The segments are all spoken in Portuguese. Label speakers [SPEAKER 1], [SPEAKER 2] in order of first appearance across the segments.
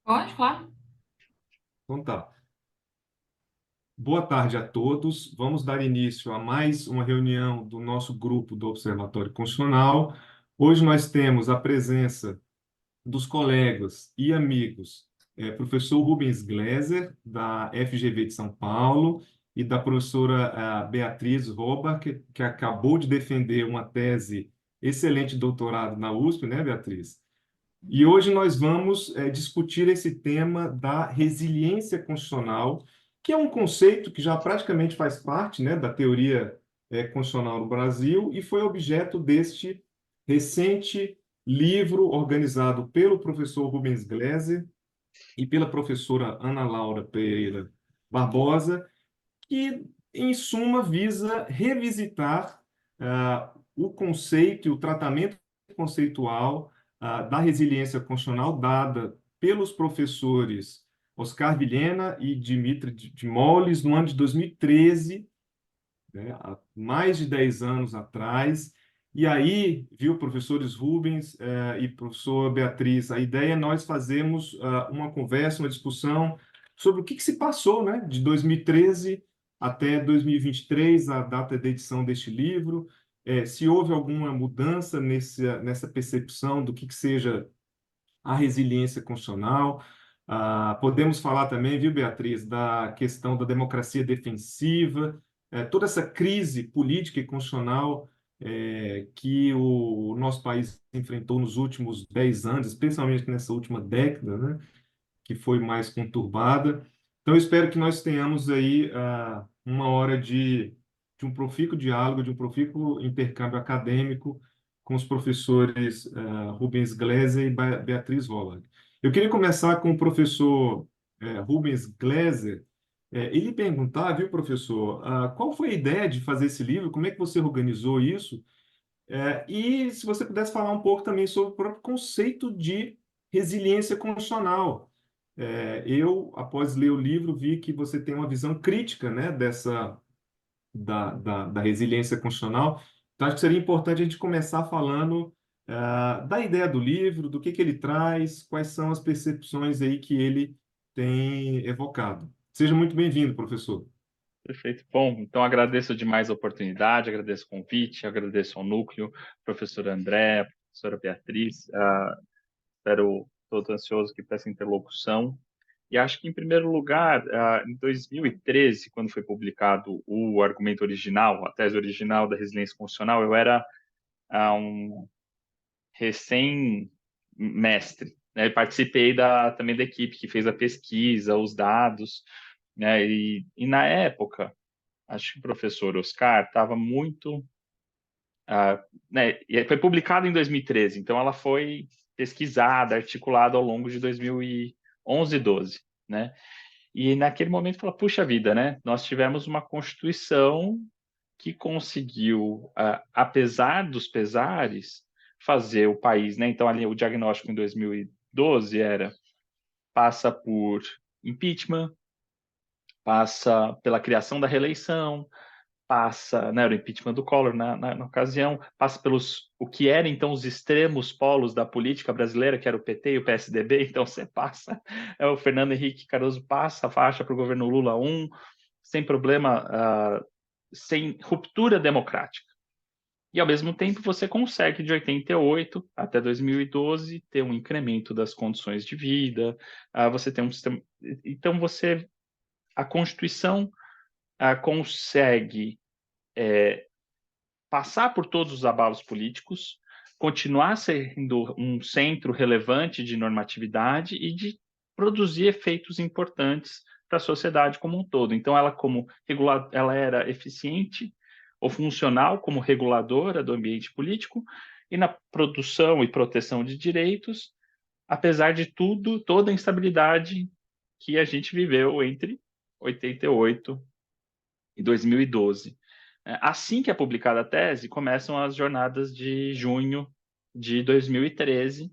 [SPEAKER 1] Pode, claro.
[SPEAKER 2] Então tá. Boa tarde a todos. Vamos dar início a mais uma reunião do nosso grupo do Observatório Constitucional. Hoje nós temos a presença dos colegas e amigos, professor Rubens Gleiser, da FGV de São Paulo, e da professora Beatriz Roba, que acabou de defender uma tese excelente de doutorado na USP, né, Beatriz? E hoje nós vamos discutir esse tema da resiliência constitucional, que é um conceito que já praticamente faz parte, né, da teoria constitucional no Brasil e foi objeto deste recente livro organizado pelo professor Rubens Gleiser e pela professora Ana Laura Pereira Barbosa, que, em suma, visa revisitar o conceito e o tratamento conceitual da resiliência constitucional dada pelos professores Oscar Vilhena e Dimitri de Moles no ano de 2013, né, há mais de 10 anos atrás. E aí, viu, professores Rubens e professora Beatriz, a ideia é nós fazermos uma conversa, uma discussão sobre o que se passou, né, de 2013 até 2023, a data de edição deste livro, se houve alguma mudança nessa percepção do que seja a resiliência constitucional. Podemos falar também, viu, Beatriz, da questão da democracia defensiva, toda essa crise política e constitucional que o nosso país enfrentou nos últimos 10 anos, especialmente nessa última década, né, que foi mais conturbada. Então, eu espero que nós tenhamos aí uma hora de um profícuo diálogo, de um profícuo intercâmbio acadêmico com os professores Rubens Gleiser e Beatriz Holland. Eu queria começar com o professor Rubens Gleiser. Ele perguntar, viu, professor, qual foi a ideia de fazer esse livro? Como é que você organizou isso? E se você pudesse falar um pouco também sobre o próprio conceito de resiliência constitucional. Eu, após ler o livro, vi que você tem uma visão crítica, né, da resiliência constitucional. Então, acho que seria importante a gente começar falando da ideia do livro, do que ele traz, quais são as percepções aí que ele tem evocado. Seja muito bem-vindo, professor.
[SPEAKER 3] Perfeito. Bom, então agradeço demais a oportunidade, agradeço o convite, agradeço ao núcleo, professora André, professora Beatriz. Estou ansioso aqui para essa interlocução. E acho que, em primeiro lugar, em 2013, quando foi publicado o argumento original, a tese original da resiliência constitucional, eu era um recém-mestre, né? Participei também da equipe que fez a pesquisa, os dados, né? E na época, acho que o professor Oscar estava muito, né, e foi publicado em 2013, então ela foi pesquisada, articulada ao longo de 2011 e 12, né? E naquele momento fala, puxa vida, né? Nós tivemos uma Constituição que conseguiu, apesar dos pesares, fazer o país, né? Então ali o diagnóstico em 2012 era passa por impeachment, passa pela criação da reeleição, passa, né, o impeachment do Collor na ocasião, passa pelos o que eram então os extremos polos da política brasileira, que era o PT e o PSDB, então você passa, o Fernando Henrique Cardoso passa a faixa para o governo Lula 1, sem problema, sem ruptura democrática. E, ao mesmo tempo, você consegue, de 88 até 2012, ter um incremento das condições de vida, você tem um sistema... Então, a Constituição consegue passar por todos os abalos políticos, continuar sendo um centro relevante de normatividade e de produzir efeitos importantes para a sociedade como um todo. Então, ela era eficiente ou funcional como reguladora do ambiente político e na produção e proteção de direitos, apesar de tudo, toda a instabilidade que a gente viveu entre 88 e 2012. Assim que é publicada a tese, começam as jornadas de junho de 2013,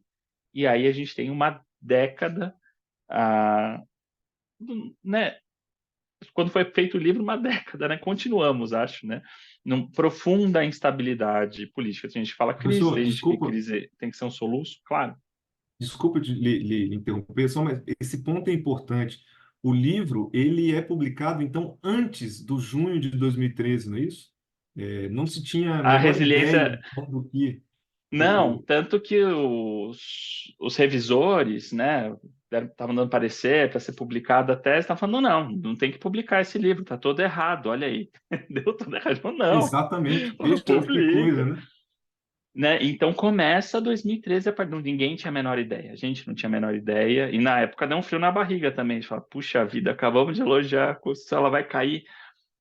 [SPEAKER 3] e aí a gente tem uma década, ah, né? Quando foi feito o livro, uma década, né? Continuamos, acho, né? Numa profunda instabilidade política. A gente fala crise,
[SPEAKER 2] Professor,
[SPEAKER 3] tem gente que
[SPEAKER 2] desculpa.
[SPEAKER 3] crise tem que ser um soluço, claro.
[SPEAKER 2] desculpa lhe interromper, só, mas esse ponto é importante. O livro, ele é publicado, então, antes do junho de 2013, não é isso? Não se tinha a
[SPEAKER 3] A
[SPEAKER 2] menor ideia
[SPEAKER 3] resiliência,
[SPEAKER 2] então, do que
[SPEAKER 3] não,
[SPEAKER 2] o,
[SPEAKER 3] tanto que os revisores, né, estavam dando parecer para ser publicada a tese, estavam falando, não, não tem que publicar esse livro, tá todo errado, olha aí. Deu tudo errado. Eu, não,
[SPEAKER 2] exatamente, veja que coisa,
[SPEAKER 3] publica.
[SPEAKER 2] né?
[SPEAKER 3] Né? Então começa 2013, ninguém tinha a menor ideia, a gente não tinha a menor ideia, e na época deu um frio na barriga também, a gente fala, puxa vida, acabamos de elogiar a Constituição, ela vai cair,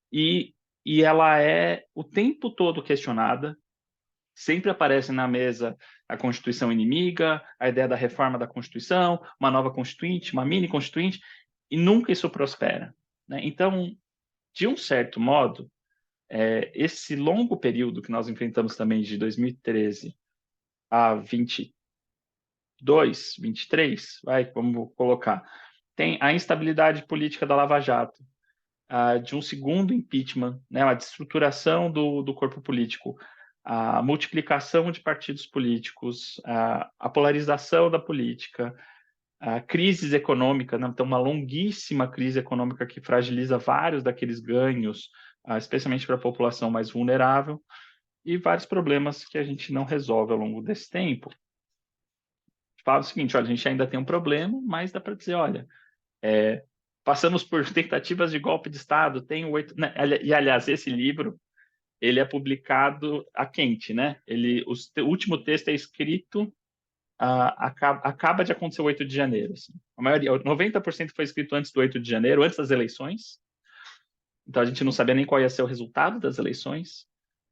[SPEAKER 3] e, e ela é o tempo todo questionada, sempre aparece na mesa a Constituição inimiga, a ideia da reforma da Constituição, uma nova Constituinte, uma mini Constituinte, e nunca isso prospera. Né? Então, de um certo modo, esse longo período que nós enfrentamos também de 2013 a 22, 23, vamos colocar, tem a instabilidade política da Lava Jato, de um segundo impeachment, né, a destruturação do corpo político, a multiplicação de partidos políticos, a polarização da política, a crise econômica, né, então uma longuíssima crise econômica que fragiliza vários daqueles ganhos, especialmente para a população mais vulnerável, e vários problemas que a gente não resolve ao longo desse tempo. Fala o seguinte, olha, a gente ainda tem um problema, mas dá para dizer, olha, passamos por tentativas de golpe de Estado, tem oito, né? E aliás, esse livro ele é publicado a quente, né? O último texto é escrito acaba de acontecer o 8 de janeiro. Assim. A maioria, 90% foi escrito antes do 8 de janeiro, antes das eleições. Então a gente não sabia nem qual ia ser o resultado das eleições.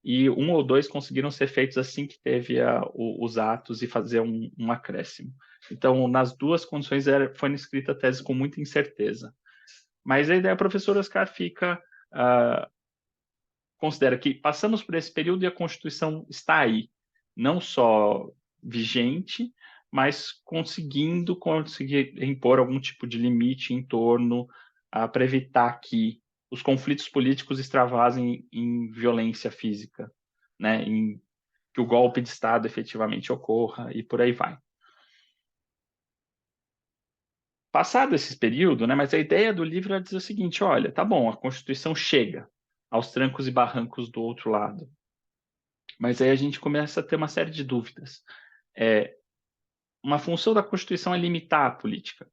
[SPEAKER 3] E um ou dois conseguiram ser feitos assim que teve os atos e fazer um acréscimo. Então, nas duas condições, foi escrita a tese com muita incerteza. Mas a ideia, o professor Oscar considera que passamos por esse período e a Constituição está aí, não só vigente, mas conseguir impor algum tipo de limite em torno para evitar que os conflitos políticos extravasem em violência física, né? Em que o golpe de Estado efetivamente ocorra e por aí vai. Passado esse período, né, mas a ideia do livro é dizer o seguinte, olha, tá bom, a Constituição chega aos trancos e barrancos do outro lado, mas aí a gente começa a ter uma série de dúvidas. Uma função da Constituição é limitar a política.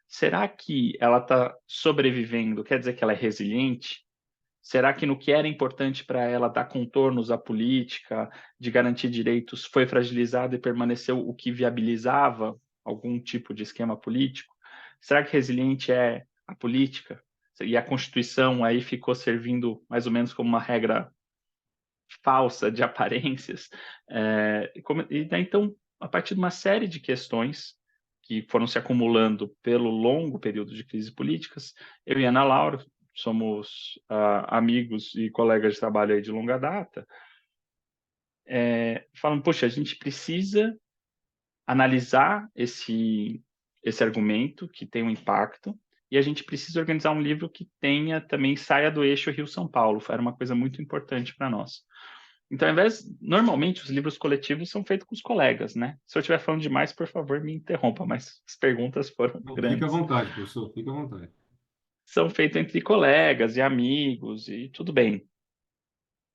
[SPEAKER 3] Será que ela está sobrevivendo? Quer dizer que ela é resiliente? Será que no que era importante para ela dar contornos à política, de garantir direitos, foi fragilizado e permaneceu o que viabilizava algum tipo de esquema político? Será que resiliente é a política? E a Constituição aí ficou servindo mais ou menos como uma regra falsa de aparências? Então, a partir de uma série de questões que foram se acumulando pelo longo período de crises políticas, eu e Ana Laura somos amigos e colegas de trabalho aí de longa data, falando, poxa, a gente precisa analisar esse argumento que tem um impacto e a gente precisa organizar um livro que tenha também saia do eixo Rio-São Paulo. Era uma coisa muito importante para nós. Então, normalmente os livros coletivos são feitos com os colegas, né? Se eu estiver falando demais, por favor, me interrompa, mas as perguntas foram
[SPEAKER 2] Não, fica à
[SPEAKER 3] grandes.
[SPEAKER 2] vontade, professor, fica à vontade.
[SPEAKER 3] São feitos entre colegas e amigos e tudo bem.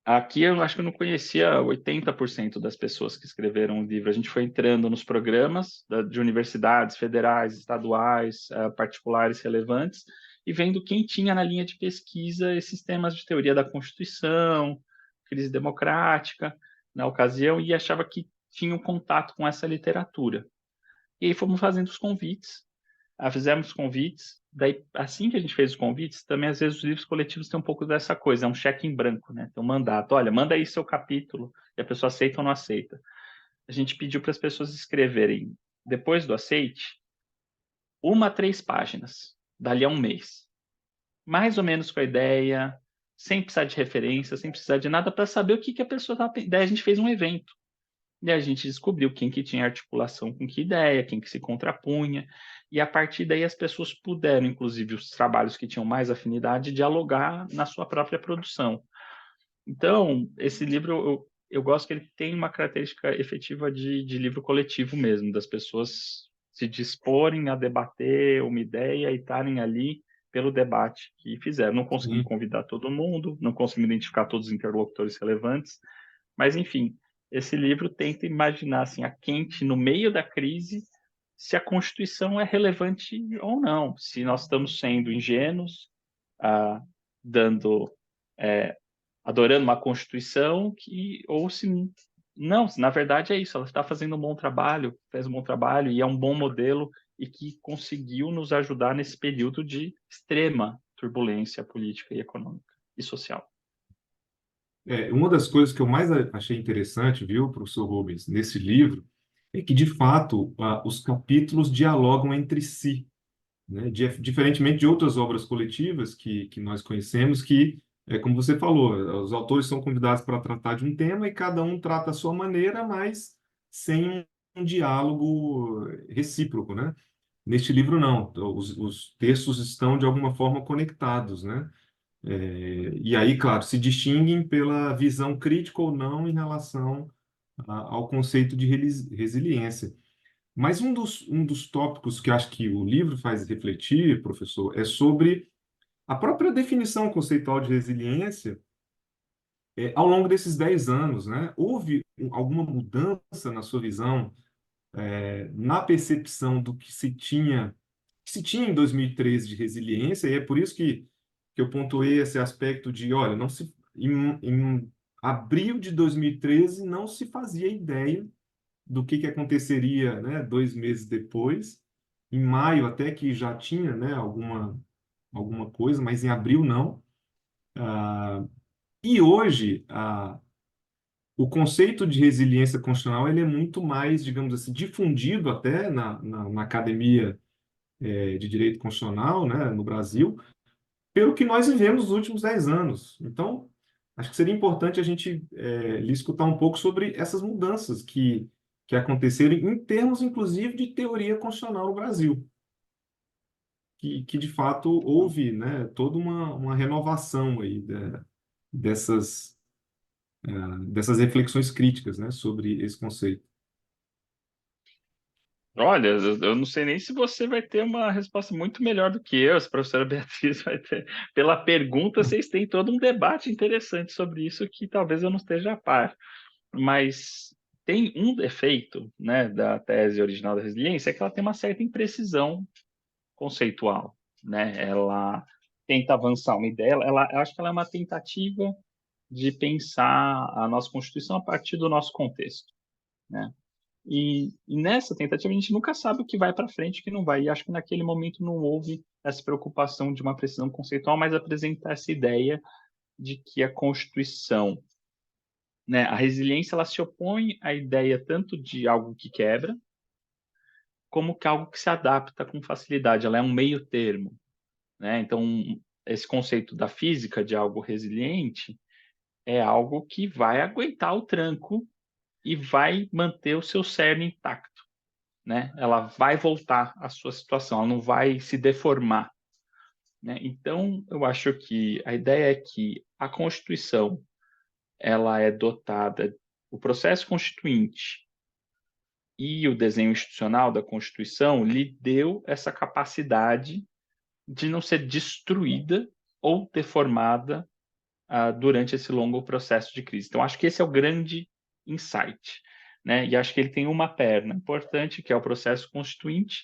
[SPEAKER 3] Aqui eu acho que eu não conhecia 80% das pessoas que escreveram o livro. A gente foi entrando nos programas de universidades federais, estaduais, particulares relevantes e vendo quem tinha na linha de pesquisa esses temas de teoria da Constituição, crise democrática, na ocasião, e achava que tinha um contato com essa literatura. E aí fomos fazendo os convites, fizemos convites, daí assim que a gente fez os convites, também às vezes os livros coletivos têm um pouco dessa coisa, é um cheque em branco, né? Tem um mandato, olha, manda aí seu capítulo, e a pessoa aceita ou não aceita. A gente pediu para as pessoas escreverem, depois do aceite, 1 a 3 páginas, dali a um mês. Mais ou menos com a ideia, sem precisar de referência, sem precisar de nada, para saber o que a pessoa estava pensando. Daí a gente fez um evento. E a gente descobriu quem que tinha articulação com que ideia, quem que se contrapunha, e a partir daí as pessoas puderam, inclusive os trabalhos que tinham mais afinidade, dialogar na sua própria produção. Então, esse livro, eu gosto que ele tem uma característica efetiva de livro coletivo mesmo, das pessoas se disporem a debater uma ideia e estarem ali pelo debate que fizeram. Não conseguimos
[SPEAKER 2] sim.
[SPEAKER 3] convidar todo mundo, não conseguimos identificar todos os interlocutores relevantes, mas, enfim, esse livro tenta imaginar assim, a quente, no meio da crise, se a Constituição é relevante ou não, se nós estamos sendo ingênuos, ah, dando, adorando uma Constituição, ou se não, na verdade é isso, ela está fazendo um bom trabalho, fez um bom trabalho e é um bom modelo e que conseguiu nos ajudar nesse período de extrema turbulência política e econômica e social.
[SPEAKER 2] Uma das coisas que eu mais achei interessante, viu, professor Rubens, nesse livro, é que, de fato, os capítulos dialogam entre si, né? Diferentemente de outras obras coletivas que nós conhecemos, que, como você falou, os autores são convidados para tratar de um tema e cada um trata a sua maneira, mas sem um diálogo recíproco, né? Neste livro, não. Os textos estão, de alguma forma, conectados, né? E aí, claro, se distinguem pela visão crítica ou não em relação ao conceito de resiliência. Mas um dos tópicos que acho que o livro faz refletir, professor, é sobre a própria definição conceitual de resiliência ao longo desses 10 anos, né? Houve alguma mudança na sua visão, na percepção do que se tinha em 2013 de resiliência, e é por isso que eu pontuei esse aspecto de, olha, não se, em abril de 2013 não se fazia ideia do que aconteceria, né, 2 meses depois. Em maio até que já tinha, né, alguma coisa, mas em abril não. E hoje, o conceito de resiliência constitucional ele é muito mais, digamos assim, difundido até na academia de direito constitucional, né, no Brasil, pelo que nós vivemos nos últimos 10 anos. Então, acho que seria importante a gente lhe escutar um pouco sobre essas mudanças que aconteceram em termos, inclusive, de teoria constitucional no Brasil, que de fato houve, né, toda uma renovação aí dessas, dessas reflexões críticas, né, sobre esse conceito.
[SPEAKER 3] Olha, eu não sei nem se você vai ter uma resposta muito melhor do que eu, se a professora Beatriz vai ter. Pela pergunta, vocês têm todo um debate interessante sobre isso que talvez eu não esteja a par. Mas tem um defeito, né, da tese original da resiliência, é que ela tem uma certa imprecisão conceitual, né? Ela tenta avançar uma ideia, eu acho que ela é uma tentativa de pensar a nossa Constituição a partir do nosso contexto, né? E nessa tentativa a gente nunca sabe o que vai para frente e o que não vai. E acho que naquele momento não houve essa preocupação de uma precisão conceitual, mas apresentar essa ideia de que a Constituição, né, a resiliência ela se opõe à ideia tanto de algo que quebra, como que algo que se adapta com facilidade. Ela é um meio termo, né? Então, esse conceito da física de algo resiliente é algo que vai aguentar o tranco e vai manter o seu cerne intacto, né? Ela vai voltar à sua situação, ela não vai se deformar, né? Então, eu acho que a ideia é que a Constituição ela é dotada, o processo constituinte e o desenho institucional da Constituição lhe deu essa capacidade de não ser destruída ou deformada durante esse longo processo de crise. Então, acho que esse é o grande insight, né? E acho que ele tem uma perna importante, que é o processo constituinte,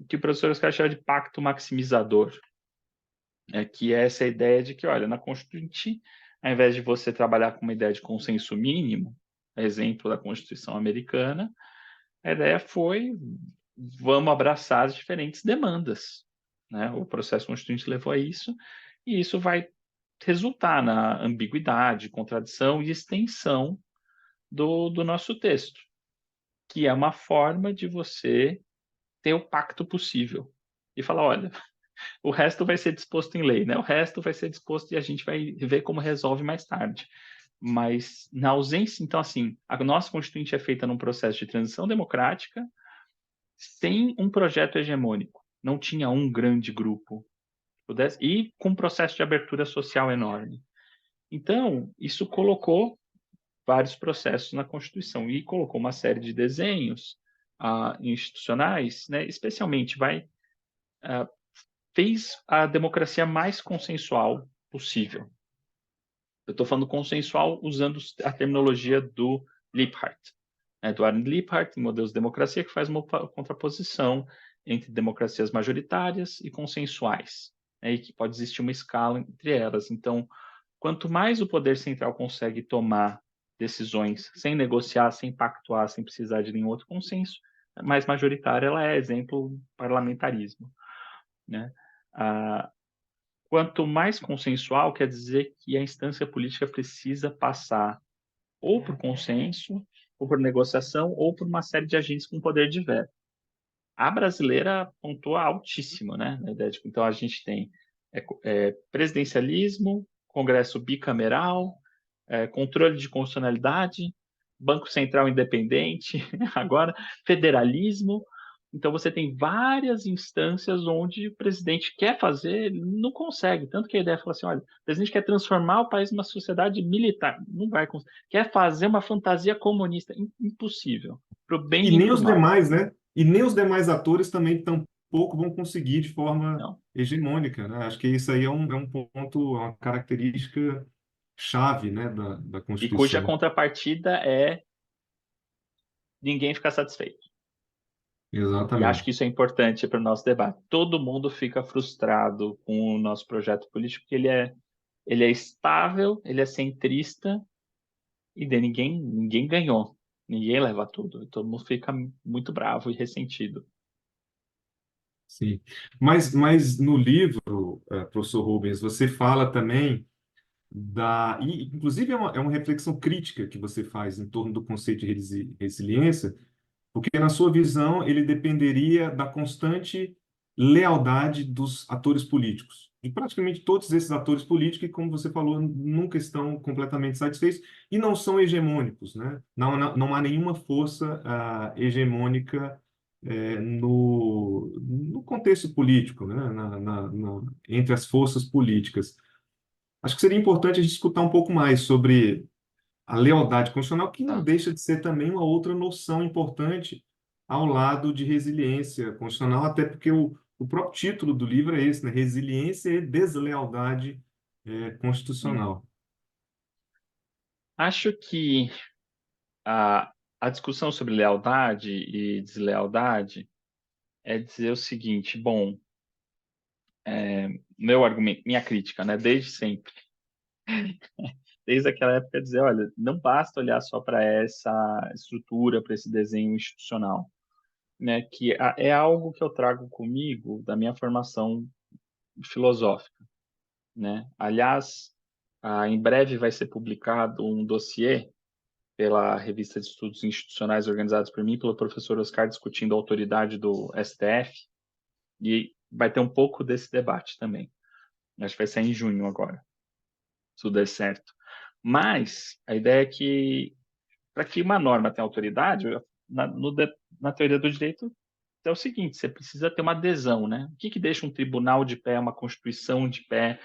[SPEAKER 3] que o professor Oscar chama de pacto maximizador, que é essa ideia de que, olha, na Constituinte, ao invés de você trabalhar com uma ideia de consenso mínimo, exemplo da Constituição americana, a ideia foi vamos abraçar as diferentes demandas, né? O processo constituinte levou a isso, e isso vai resultar na ambiguidade, contradição e extensão do nosso texto, que é uma forma de você ter o pacto possível e falar, olha, o resto vai ser disposto em lei, né? O resto vai ser disposto e a gente vai ver como resolve mais tarde. Mas na ausência, então assim, a nossa Constituinte é feita num processo de transição democrática sem um projeto hegemônico. Não tinha um grande grupo que pudesse, e com um processo de abertura social enorme. Então, isso colocou vários processos na Constituição e colocou uma série de desenhos institucionais, né, especialmente fez a democracia mais consensual possível. Eu estou falando consensual usando a terminologia do Liebhardt, né, do Arnold Liebhardt, em Modelos de Democracia, que faz uma contraposição entre democracias majoritárias e consensuais, né, e que pode existir uma escala entre elas. Então, quanto mais o poder central consegue tomar decisões sem negociar, sem pactuar, sem precisar de nenhum outro consenso, mais majoritária ela é, exemplo, parlamentarismo, né? Quanto mais consensual, quer dizer que a instância política precisa passar ou por consenso, ou por negociação, ou por uma série de agentes com poder de veto. A brasileira pontua altíssimo, né? Na ideia de, então, a gente tem presidencialismo, Congresso bicameral, controle de constitucionalidade, Banco Central independente, agora federalismo. Então, você tem várias instâncias onde o presidente quer fazer, ele não consegue. Tanto que a ideia fala assim: olha, o presidente quer transformar o país numa sociedade militar, não vai conseguir. Quer fazer uma fantasia comunista, impossível, para o bem
[SPEAKER 2] E
[SPEAKER 3] nem
[SPEAKER 2] nem
[SPEAKER 3] para o
[SPEAKER 2] os
[SPEAKER 3] mal.
[SPEAKER 2] demais, né? E nem os demais atores também tampouco vão conseguir de forma
[SPEAKER 3] Não.
[SPEAKER 2] hegemônica, né? Acho que isso aí é um ponto, é uma característica chave, né, da
[SPEAKER 3] E cuja
[SPEAKER 2] Constituição.
[SPEAKER 3] contrapartida é ninguém ficar satisfeito. E acho que
[SPEAKER 2] Exatamente.
[SPEAKER 3] isso é importante para o nosso debate. Todo mundo fica frustrado com o nosso projeto político, porque ele é estável, ele é centrista, e daí ninguém ganhou. Ninguém leva tudo. Todo mundo fica muito bravo e ressentido.
[SPEAKER 2] Sim. Mas no livro, professor Rubens, você fala também e inclusive é uma reflexão crítica que você faz em torno do conceito de resiliência, porque, na sua visão, ele dependeria da constante lealdade dos atores políticos. E praticamente todos esses atores políticos, que, como você falou, nunca estão completamente satisfeitos e não são hegemônicos, né? Não há nenhuma força hegemônica no contexto político, né? Entre as forças políticas. Acho que seria importante a gente escutar um pouco mais sobre a lealdade constitucional, que não
[SPEAKER 3] Tá?
[SPEAKER 2] deixa de ser também uma outra noção importante ao lado de resiliência constitucional, até porque o próprio título do livro é esse, né? Resiliência e deslealdade
[SPEAKER 3] Sim.
[SPEAKER 2] constitucional.
[SPEAKER 3] Acho que a discussão sobre lealdade e deslealdade é dizer o seguinte: bom, meu argumento, minha crítica, né, desde sempre, desde aquela época, é dizer, olha, não basta olhar só para essa estrutura, para esse desenho institucional, né, que é algo que eu trago comigo da minha formação filosófica, né? Aliás, em breve vai ser publicado um dossiê pela revista de estudos institucionais organizados por mim, pelo professor Oscar, discutindo a autoridade do STF, e vai ter um pouco desse debate também. Acho que vai sair em junho agora, se tudo der certo. Mas a ideia é que, para que uma norma tenha autoridade, na teoria do direito, é o seguinte: você precisa ter uma adesão, né? O que deixa um tribunal de pé, uma constituição de pé?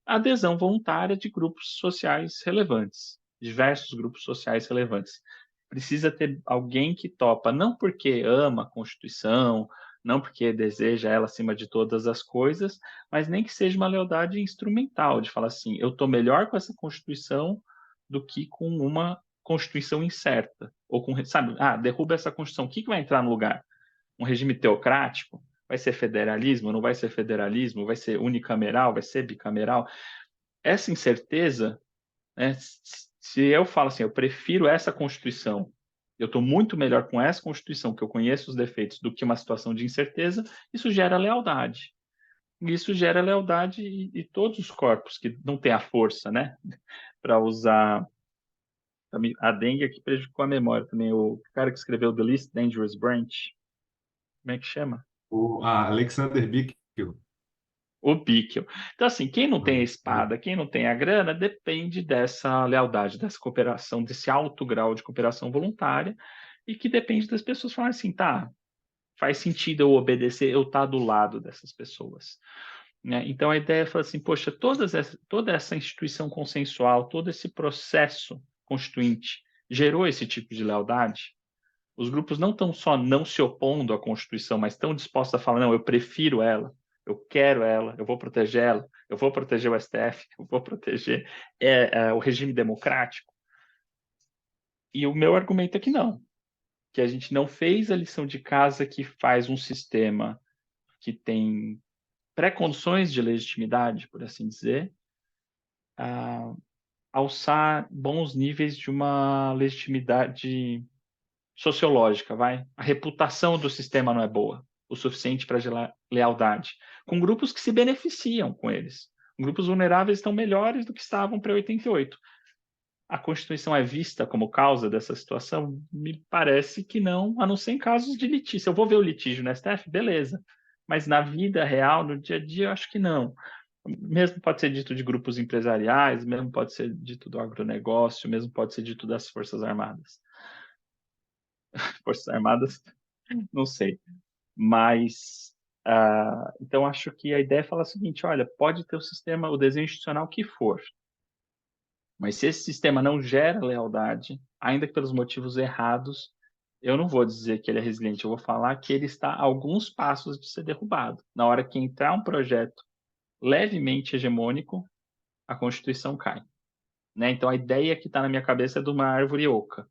[SPEAKER 3] A adesão voluntária de grupos sociais relevantes, diversos grupos sociais relevantes. Precisa ter alguém que topa, não porque ama a Constituição, não porque deseja ela acima de todas as coisas, mas nem que seja uma lealdade instrumental, de falar assim: eu estou melhor com essa Constituição do que com uma Constituição incerta. Ou com, sabe, derruba essa Constituição, o que vai entrar no lugar? Um regime teocrático? Vai ser federalismo? Não vai ser federalismo? Vai ser unicameral? Vai ser bicameral? Essa incerteza, né, se eu falo assim, eu prefiro essa Constituição, eu estou muito melhor com essa Constituição, que eu conheço os defeitos, do que uma situação de incerteza, isso gera lealdade. E isso gera lealdade e todos os corpos que não têm a força, né, para usar. A dengue aqui prejudicou a memória também. O cara que escreveu The Least Dangerous Branch, como é que chama?
[SPEAKER 2] Alexander Bickel.
[SPEAKER 3] O Bickel. Então, assim, quem não tem a
[SPEAKER 2] Ah,
[SPEAKER 3] espada, quem não tem a grana, depende dessa lealdade, dessa cooperação, desse alto grau de cooperação voluntária, e que depende das pessoas falarem assim: tá, faz sentido eu obedecer, eu estar do lado dessas pessoas. Né? Então, a ideia é falar assim: poxa, toda essa instituição consensual, todo esse processo constituinte gerou esse tipo de lealdade? Os grupos não estão só não se opondo à Constituição, mas estão dispostos a falar, não, eu prefiro ela, eu quero ela, eu vou proteger ela, eu vou proteger o STF, eu vou proteger o regime democrático. E o meu argumento é que não, que a gente não fez a lição de casa que faz um sistema que tem pré-condições de legitimidade, por assim dizer, a alçar bons níveis de uma legitimidade sociológica, vai? A reputação do sistema não é boa o suficiente para gerar lealdade, com grupos que se beneficiam com eles. Grupos vulneráveis estão melhores do que estavam pré-88. A Constituição é vista como causa dessa situação? Me parece que não, a não ser em casos de litígio. Eu vou ver o litígio no STF, beleza. Mas na vida real, no dia a dia, eu acho que não. Mesmo pode ser dito de grupos empresariais, mesmo pode ser dito do agronegócio, mesmo pode ser dito das Forças Armadas. Forças Armadas, não sei. Mas, então, acho que a ideia é falar o seguinte: olha, pode ter o sistema, o desenho institucional que for, mas se esse sistema não gera lealdade, ainda que pelos motivos errados, eu não vou dizer que ele é resiliente, eu vou falar que ele está a alguns passos de ser derrubado. Na hora que entrar um projeto levemente hegemônico, a Constituição cai. Né? Então, a ideia que está na minha cabeça é de uma árvore oca.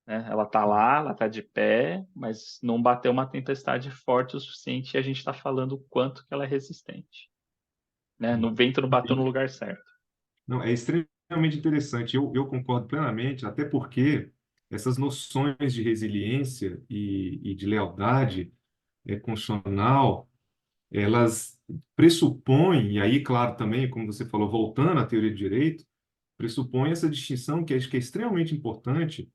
[SPEAKER 3] Né? Ela está lá, ela está de pé, mas não bateu uma tempestade forte o suficiente e a gente está falando o quanto que ela é resistente. Né? No vento não bateu no lugar certo.
[SPEAKER 2] Não, é extremamente interessante. Eu concordo plenamente, até porque essas noções de resiliência e de lealdade constitucional, elas pressupõem, e aí, claro, também, como você falou, voltando à teoria do direito, pressupõe essa distinção que acho que é extremamente importante,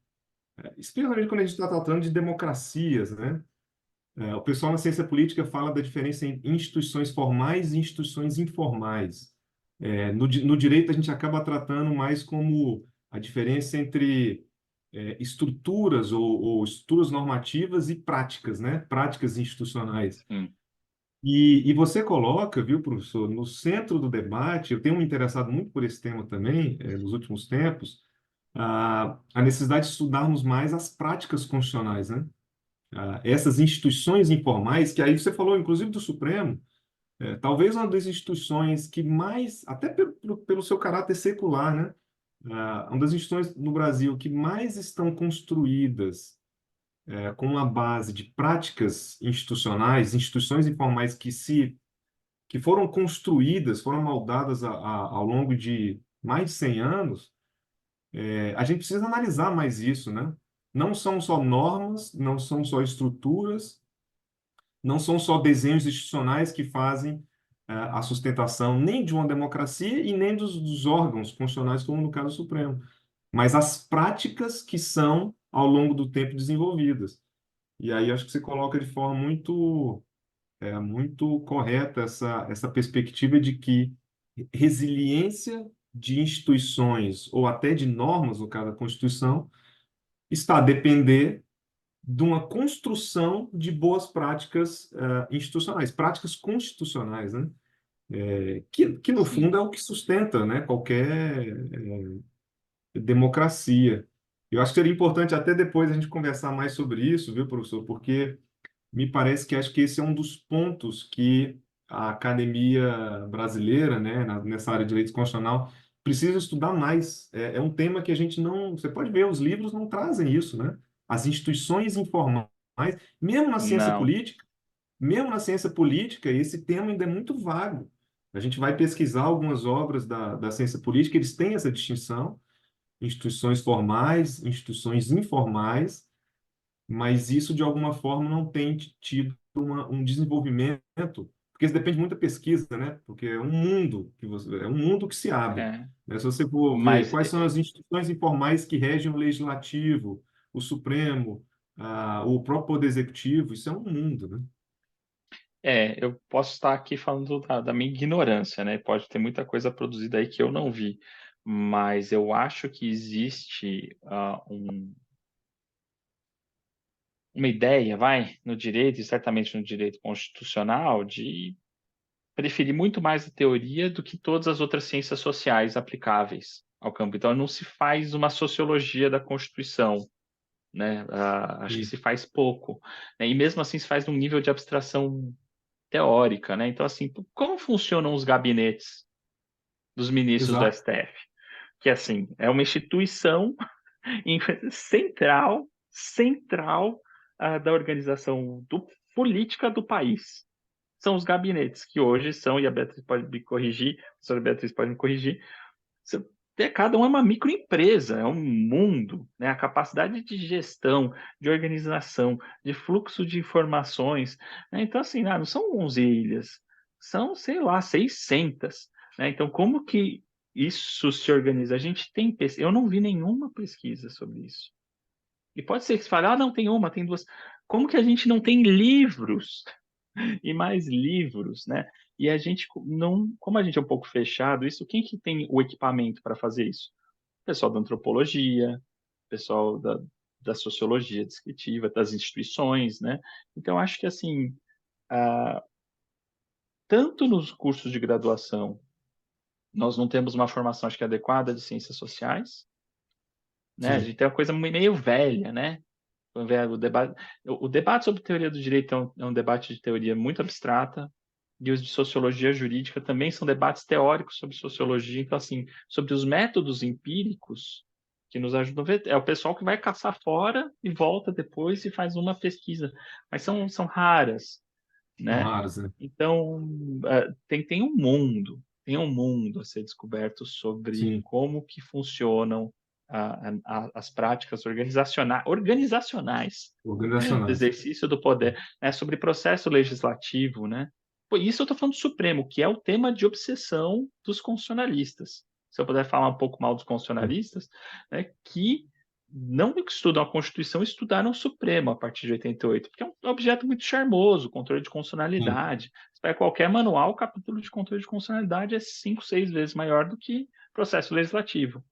[SPEAKER 2] especialmente quando a gente está tratando de democracias, né? O pessoal na ciência política fala da diferença entre instituições formais e instituições informais. No direito, a gente acaba tratando mais como a diferença entre estruturas ou estruturas normativas e práticas, né? Práticas institucionais.
[SPEAKER 3] Sim.
[SPEAKER 2] E você coloca, viu, professor, no centro do debate, eu tenho me interessado muito por esse tema também, nos últimos tempos, a necessidade de estudarmos mais as práticas constitucionais, né? Essas instituições informais, que aí você falou, inclusive, do Supremo, talvez uma das instituições que mais, até pelo seu caráter secular, né? Uma das instituições no Brasil que mais estão construídas com uma base de práticas institucionais, instituições informais que foram construídas, foram moldadas ao longo de mais de 100 anos, a gente precisa analisar mais isso, né? Não são só normas, não são só estruturas, não são só desenhos institucionais que fazem a sustentação nem de uma democracia e nem dos órgãos constitucionais, como no caso do Supremo, mas as práticas que são, ao longo do tempo, desenvolvidas. E aí acho que você coloca de forma muito correta essa perspectiva de que resiliência de instituições ou até de normas, no caso da Constituição, está a depender de uma construção de boas práticas institucionais, práticas constitucionais, né? Que no fundo
[SPEAKER 3] Sim.
[SPEAKER 2] é o que sustenta, né, qualquer democracia. Eu acho que seria importante até depois a gente conversar mais sobre isso, viu, professor? Porque me parece que acho que esse é um dos pontos que a academia brasileira, né, nessa área de direito constitucional, precisa estudar mais. É um tema que a gente não. Você pode ver, os livros não trazem isso, né? As instituições informais, mesmo na ciência
[SPEAKER 3] Não.
[SPEAKER 2] política, mesmo na ciência política, esse tema ainda é muito vago. A gente vai pesquisar algumas obras da ciência política, eles têm essa distinção, instituições formais, instituições informais, mas isso de alguma forma não tem tido um desenvolvimento, porque isso depende muito da pesquisa, né? Porque é um mundo que se abre,
[SPEAKER 3] É.
[SPEAKER 2] né? Se você for ver
[SPEAKER 3] Mas
[SPEAKER 2] quais são as instituições informais que regem o legislativo, o Supremo, o próprio Poder Executivo, isso é um mundo, né?
[SPEAKER 3] eu posso estar aqui falando da minha ignorância, né? Pode ter muita coisa produzida aí que eu não vi, mas eu acho que existe uma ideia, vai, no direito, e certamente no direito constitucional, de preferir muito mais a teoria do que todas as outras ciências sociais aplicáveis ao campo. Então, não se faz uma sociologia da Constituição, né? Acho que
[SPEAKER 2] Sim,
[SPEAKER 3] se faz pouco, né? E mesmo assim se faz num nível de abstração teórica, né? Então, assim, como funcionam os gabinetes dos ministros do
[SPEAKER 2] exato.
[SPEAKER 3] STF? Que, assim, é uma instituição central da organização política do país. São os gabinetes, que hoje são, e a Beatriz pode me corrigir, a professora Beatriz pode me corrigir, cada um é uma microempresa, é um mundo, né? A capacidade de gestão, de organização, de fluxo de informações, né? Então, assim, não são 11 ilhas, são, sei lá, 600, né? Então, como que isso se organiza? A gente tem, eu não vi nenhuma pesquisa sobre isso. E pode ser que você fale, não, tem uma, tem duas. Como que a gente não tem livros e mais livros, né? E a gente não, como a gente é um pouco fechado, isso, quem que tem o equipamento para fazer isso? O pessoal da antropologia, o pessoal da sociologia descritiva, das instituições, né? Então, acho que, assim, tanto nos cursos de graduação, nós não temos uma formação, acho que, adequada de ciências sociais, né? A
[SPEAKER 2] Sim,
[SPEAKER 3] gente tem uma coisa meio velha, né? O debate sobre teoria do direito é um debate de teoria muito abstrata, e os de sociologia jurídica também são debates teóricos sobre sociologia. Então, assim, sobre os métodos empíricos que nos ajudam a ver, é o pessoal que vai caçar fora e volta depois e faz uma pesquisa, mas são raras,
[SPEAKER 2] são
[SPEAKER 3] né?
[SPEAKER 2] raros, né?
[SPEAKER 3] Então, tem um mundo a ser descoberto sobre
[SPEAKER 2] Sim,
[SPEAKER 3] como que funcionam as práticas organizacionais do
[SPEAKER 2] organizacionais.
[SPEAKER 3] exercício do poder, né, sobre processo legislativo, né? Pô, isso eu estou falando do Supremo, que é o tema de obsessão dos constitucionalistas. Se eu puder falar um pouco mal dos
[SPEAKER 2] Sim,
[SPEAKER 3] constitucionalistas, né, que não estudam a Constituição, estudaram o Supremo a partir de 88, porque é um objeto muito charmoso, controle de
[SPEAKER 2] sim,
[SPEAKER 3] constitucionalidade. Você pega qualquer manual, o capítulo de controle de constitucionalidade é 5, 6 vezes maior do que processo legislativo.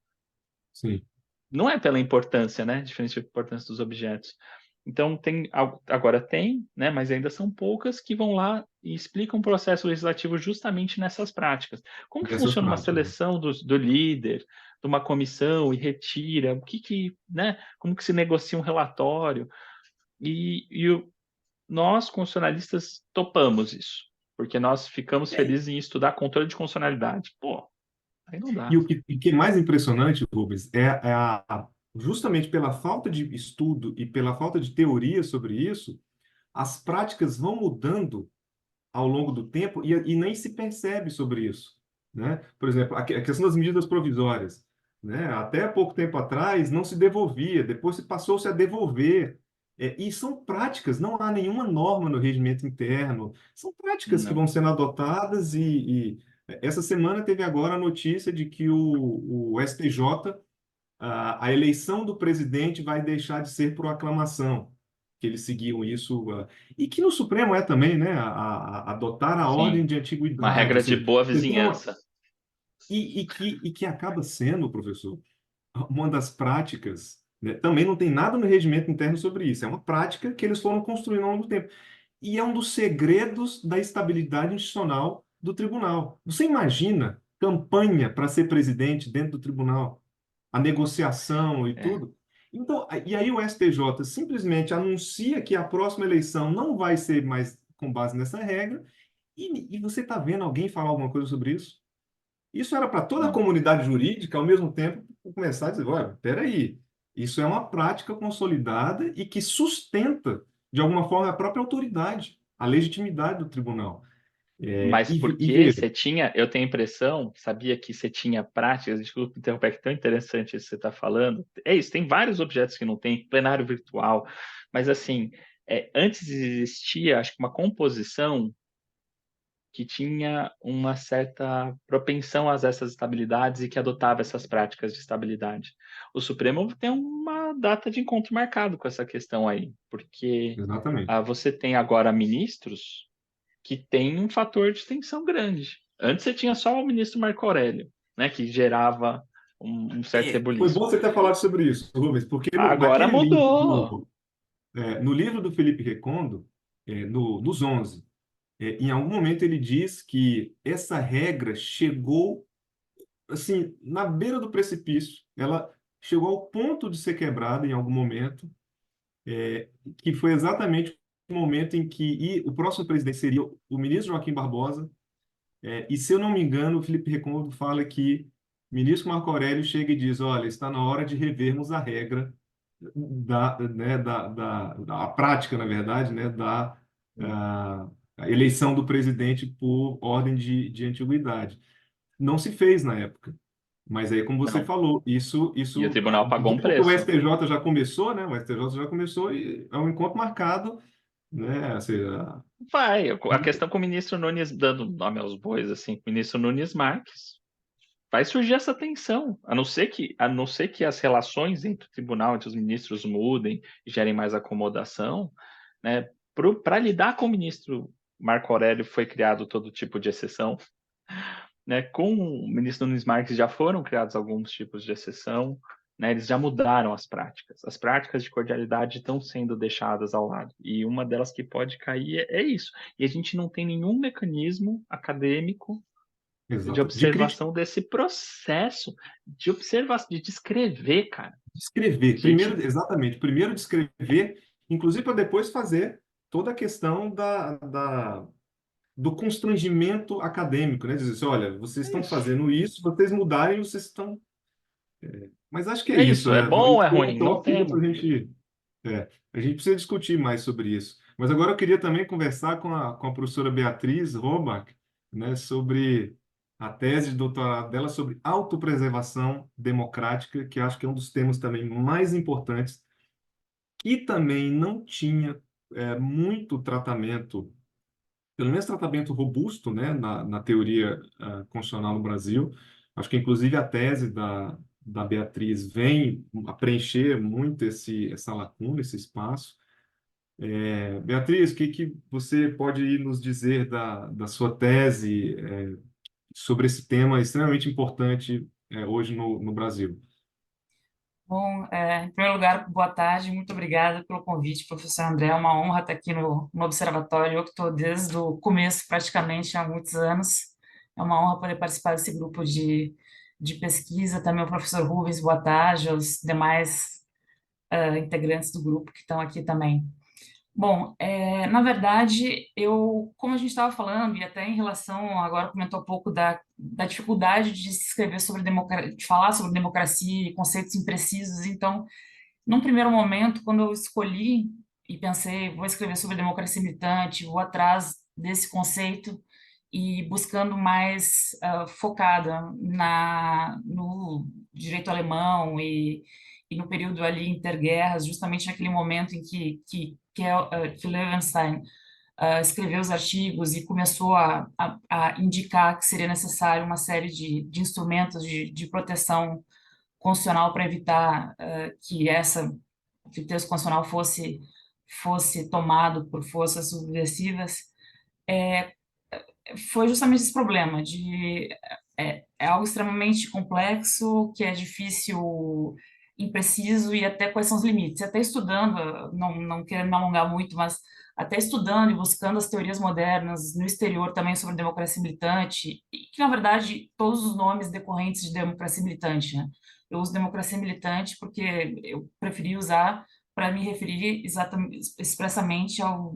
[SPEAKER 2] sim.
[SPEAKER 3] Não é pela importância, né? Diferente da importância dos objetos. Então, agora tem, né? Mas ainda são poucas que vão lá e explicam o processo legislativo justamente nessas práticas. Como que
[SPEAKER 2] Essas
[SPEAKER 3] funciona uma
[SPEAKER 2] práticas, né?
[SPEAKER 3] seleção do líder, de uma comissão e retira? Né? Como que se negocia um relatório? Nós, constitucionalistas, topamos isso, porque nós ficamos
[SPEAKER 2] É,
[SPEAKER 3] felizes em estudar controle de constitucionalidade. Pô, aí não
[SPEAKER 2] e
[SPEAKER 3] dá.
[SPEAKER 2] o que é mais impressionante, Rubens, justamente pela falta de estudo e pela falta de teoria sobre isso, as práticas vão mudando ao longo do tempo e nem se percebe sobre isso, né? Por exemplo, a questão das medidas provisórias, né? Até pouco tempo atrás não se devolvia, depois se passou-se a devolver. E são práticas, não há nenhuma norma no regimento interno, são práticas que
[SPEAKER 3] Não,
[SPEAKER 2] vão sendo adotadas e essa semana teve agora a notícia de que o STJ, a eleição do presidente vai deixar de ser por aclamação, que eles seguiam isso, e que no Supremo é também, né, adotar a ordem
[SPEAKER 3] sim.
[SPEAKER 2] de
[SPEAKER 3] Uma
[SPEAKER 2] antiguidade, ou
[SPEAKER 3] regra de
[SPEAKER 2] seja,
[SPEAKER 3] boa
[SPEAKER 2] você tem
[SPEAKER 3] vizinhança.
[SPEAKER 2] e que acaba sendo, professor, uma das práticas, né, também não tem nada no regimento interno sobre isso, é uma prática que eles foram construindo ao longo do tempo. E é um dos segredos da estabilidade institucional do tribunal. Você imagina campanha para ser presidente dentro do tribunal? A negociação e
[SPEAKER 3] É.
[SPEAKER 2] tudo. Então, e aí o STJ simplesmente anuncia que a próxima eleição não vai ser mais com base nessa regra, e você está vendo alguém falar alguma coisa sobre isso? Isso era para toda a
[SPEAKER 3] Não.
[SPEAKER 2] comunidade jurídica, ao mesmo tempo, começar a dizer, olha, peraí, isso é uma prática consolidada e que sustenta, de alguma forma, a própria autoridade, a legitimidade do tribunal.
[SPEAKER 3] Mas
[SPEAKER 2] E
[SPEAKER 3] porque
[SPEAKER 2] veja,
[SPEAKER 3] você tinha, eu tenho a impressão, sabia que você tinha práticas, desculpa interromper, que é tão interessante isso que você está falando. É isso, tem vários objetos que não tem, plenário virtual, mas assim, antes existia, acho que uma composição que tinha uma certa propensão a essas estabilidades e que adotava essas práticas de estabilidade. O Supremo tem uma data de encontro marcado com essa questão aí, porque
[SPEAKER 2] exatamente.
[SPEAKER 3] você tem agora ministros que têm um fator de tensão grande. Antes você tinha só o ministro Marco Aurélio, né, que gerava um certo
[SPEAKER 2] Foi
[SPEAKER 3] rebuliço.
[SPEAKER 2] bom você ter falado sobre isso, Rubens, porque
[SPEAKER 3] Agora
[SPEAKER 2] naquele livro
[SPEAKER 3] mudou.
[SPEAKER 2] no livro do Felipe Recondo, nos 11, em algum momento ele diz que essa regra chegou, assim, na beira do precipício. Ela chegou ao ponto de ser quebrada em algum momento, que foi exatamente o momento em que o próximo presidente seria o ministro Joaquim Barbosa. E se eu não me engano, o Felipe Recondo fala que o ministro Marco Aurélio chega e diz: olha, está na hora de revermos a regra a prática, na verdade, né, ah, a eleição do presidente por ordem de antiguidade. Não se fez na época. Mas aí, como você
[SPEAKER 3] Não.
[SPEAKER 2] falou,
[SPEAKER 3] E o
[SPEAKER 2] isso,
[SPEAKER 3] tribunal pagou um
[SPEAKER 2] muito porque o
[SPEAKER 3] preço.
[SPEAKER 2] STJ já começou, né? O STJ já começou e é um encontro marcado, né? Assim,
[SPEAKER 3] Vai. A questão com o ministro Nunes, dando nome aos bois, assim, com o ministro Nunes Marques, vai surgir essa tensão. A não ser que as relações entre o tribunal, entre os ministros mudem e gerem mais acomodação, né? Para lidar com o ministro Marco Aurélio foi criado todo tipo de exceção, né? Com o ministro Nunes Marques já foram criados alguns tipos de exceção, né? Eles já mudaram as práticas. As práticas de cordialidade estão sendo deixadas ao lado. E uma delas que pode cair é isso. E a gente não tem nenhum mecanismo acadêmico de
[SPEAKER 2] exato. De crítica,
[SPEAKER 3] observação desse processo, de observação, de descrever, cara.
[SPEAKER 2] descrever.
[SPEAKER 3] Gente,
[SPEAKER 2] Primeiro, exatamente. Primeiro descrever, inclusive para depois fazer toda a questão do constrangimento acadêmico, né? Dizer assim, olha, vocês
[SPEAKER 3] é
[SPEAKER 2] estão
[SPEAKER 3] isso.
[SPEAKER 2] fazendo isso, vocês mudarem, vocês estão. Mas acho que é
[SPEAKER 3] É
[SPEAKER 2] isso.
[SPEAKER 3] isso. É bom ou é
[SPEAKER 2] Isso é um
[SPEAKER 3] ruim? Não
[SPEAKER 2] tópico para
[SPEAKER 3] temos.
[SPEAKER 2] a gente precisa discutir mais sobre isso. Mas agora eu queria também conversar com a professora Beatriz Robach, né, sobre a tese de doutorado dela sobre autopreservação democrática, que acho que é um dos temas também mais importantes, e também não tinha muito tratamento, pelo menos tratamento robusto, né, na teoria constitucional no Brasil. Acho que, inclusive, a tese da Beatriz vem a preencher muito essa lacuna, esse espaço. Beatriz, o que que você pode ir nos dizer da sua tese, sobre esse tema extremamente importante, hoje no Brasil?
[SPEAKER 1] Bom, em primeiro lugar, boa tarde, muito obrigada pelo convite, professor André. É uma honra estar aqui no Observatório. Eu que estou desde o começo, praticamente há muitos anos. É uma honra poder participar desse grupo de pesquisa. Também o professor Rubens, boa tarde, aos demais integrantes do grupo que estão aqui também. Bom, na verdade, como a gente estava falando, e até em relação, agora comentou um pouco da dificuldade de se escrever sobre democracia, de falar sobre democracia e conceitos imprecisos. Então, num primeiro momento, quando eu escolhi e pensei, vou escrever sobre democracia militante, vou atrás desse conceito e buscando mais focada no direito alemão e no período ali interguerras, justamente naquele momento em que Levenstein escreveu os artigos e começou a indicar que seria necessário uma série de instrumentos de proteção constitucional para evitar que o texto constitucional fosse tomado por forças subversivas. Foi justamente esse problema é algo extremamente complexo, que é difícil, impreciso, e até quais são os limites. Até estudando, não querendo me alongar muito, mas até estudando e buscando as teorias modernas no exterior também sobre democracia militante, e que, na verdade, todos os nomes decorrentes de democracia militante, né? Eu uso democracia militante porque eu preferi usar para me referir expressamente ao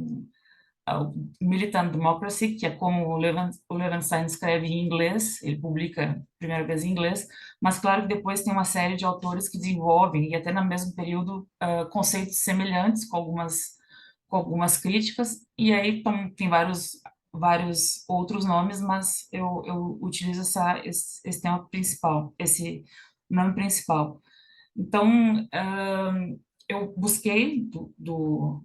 [SPEAKER 1] Militant Democracy, que é como o Levenstein escreve em inglês, ele publica a primeira vez em inglês, mas claro que depois tem uma série de autores que desenvolvem, e até no mesmo período, conceitos semelhantes, com algumas críticas, e aí tem vários outros nomes, mas eu utilizo esse tema principal, esse nome principal. Então, eu busquei do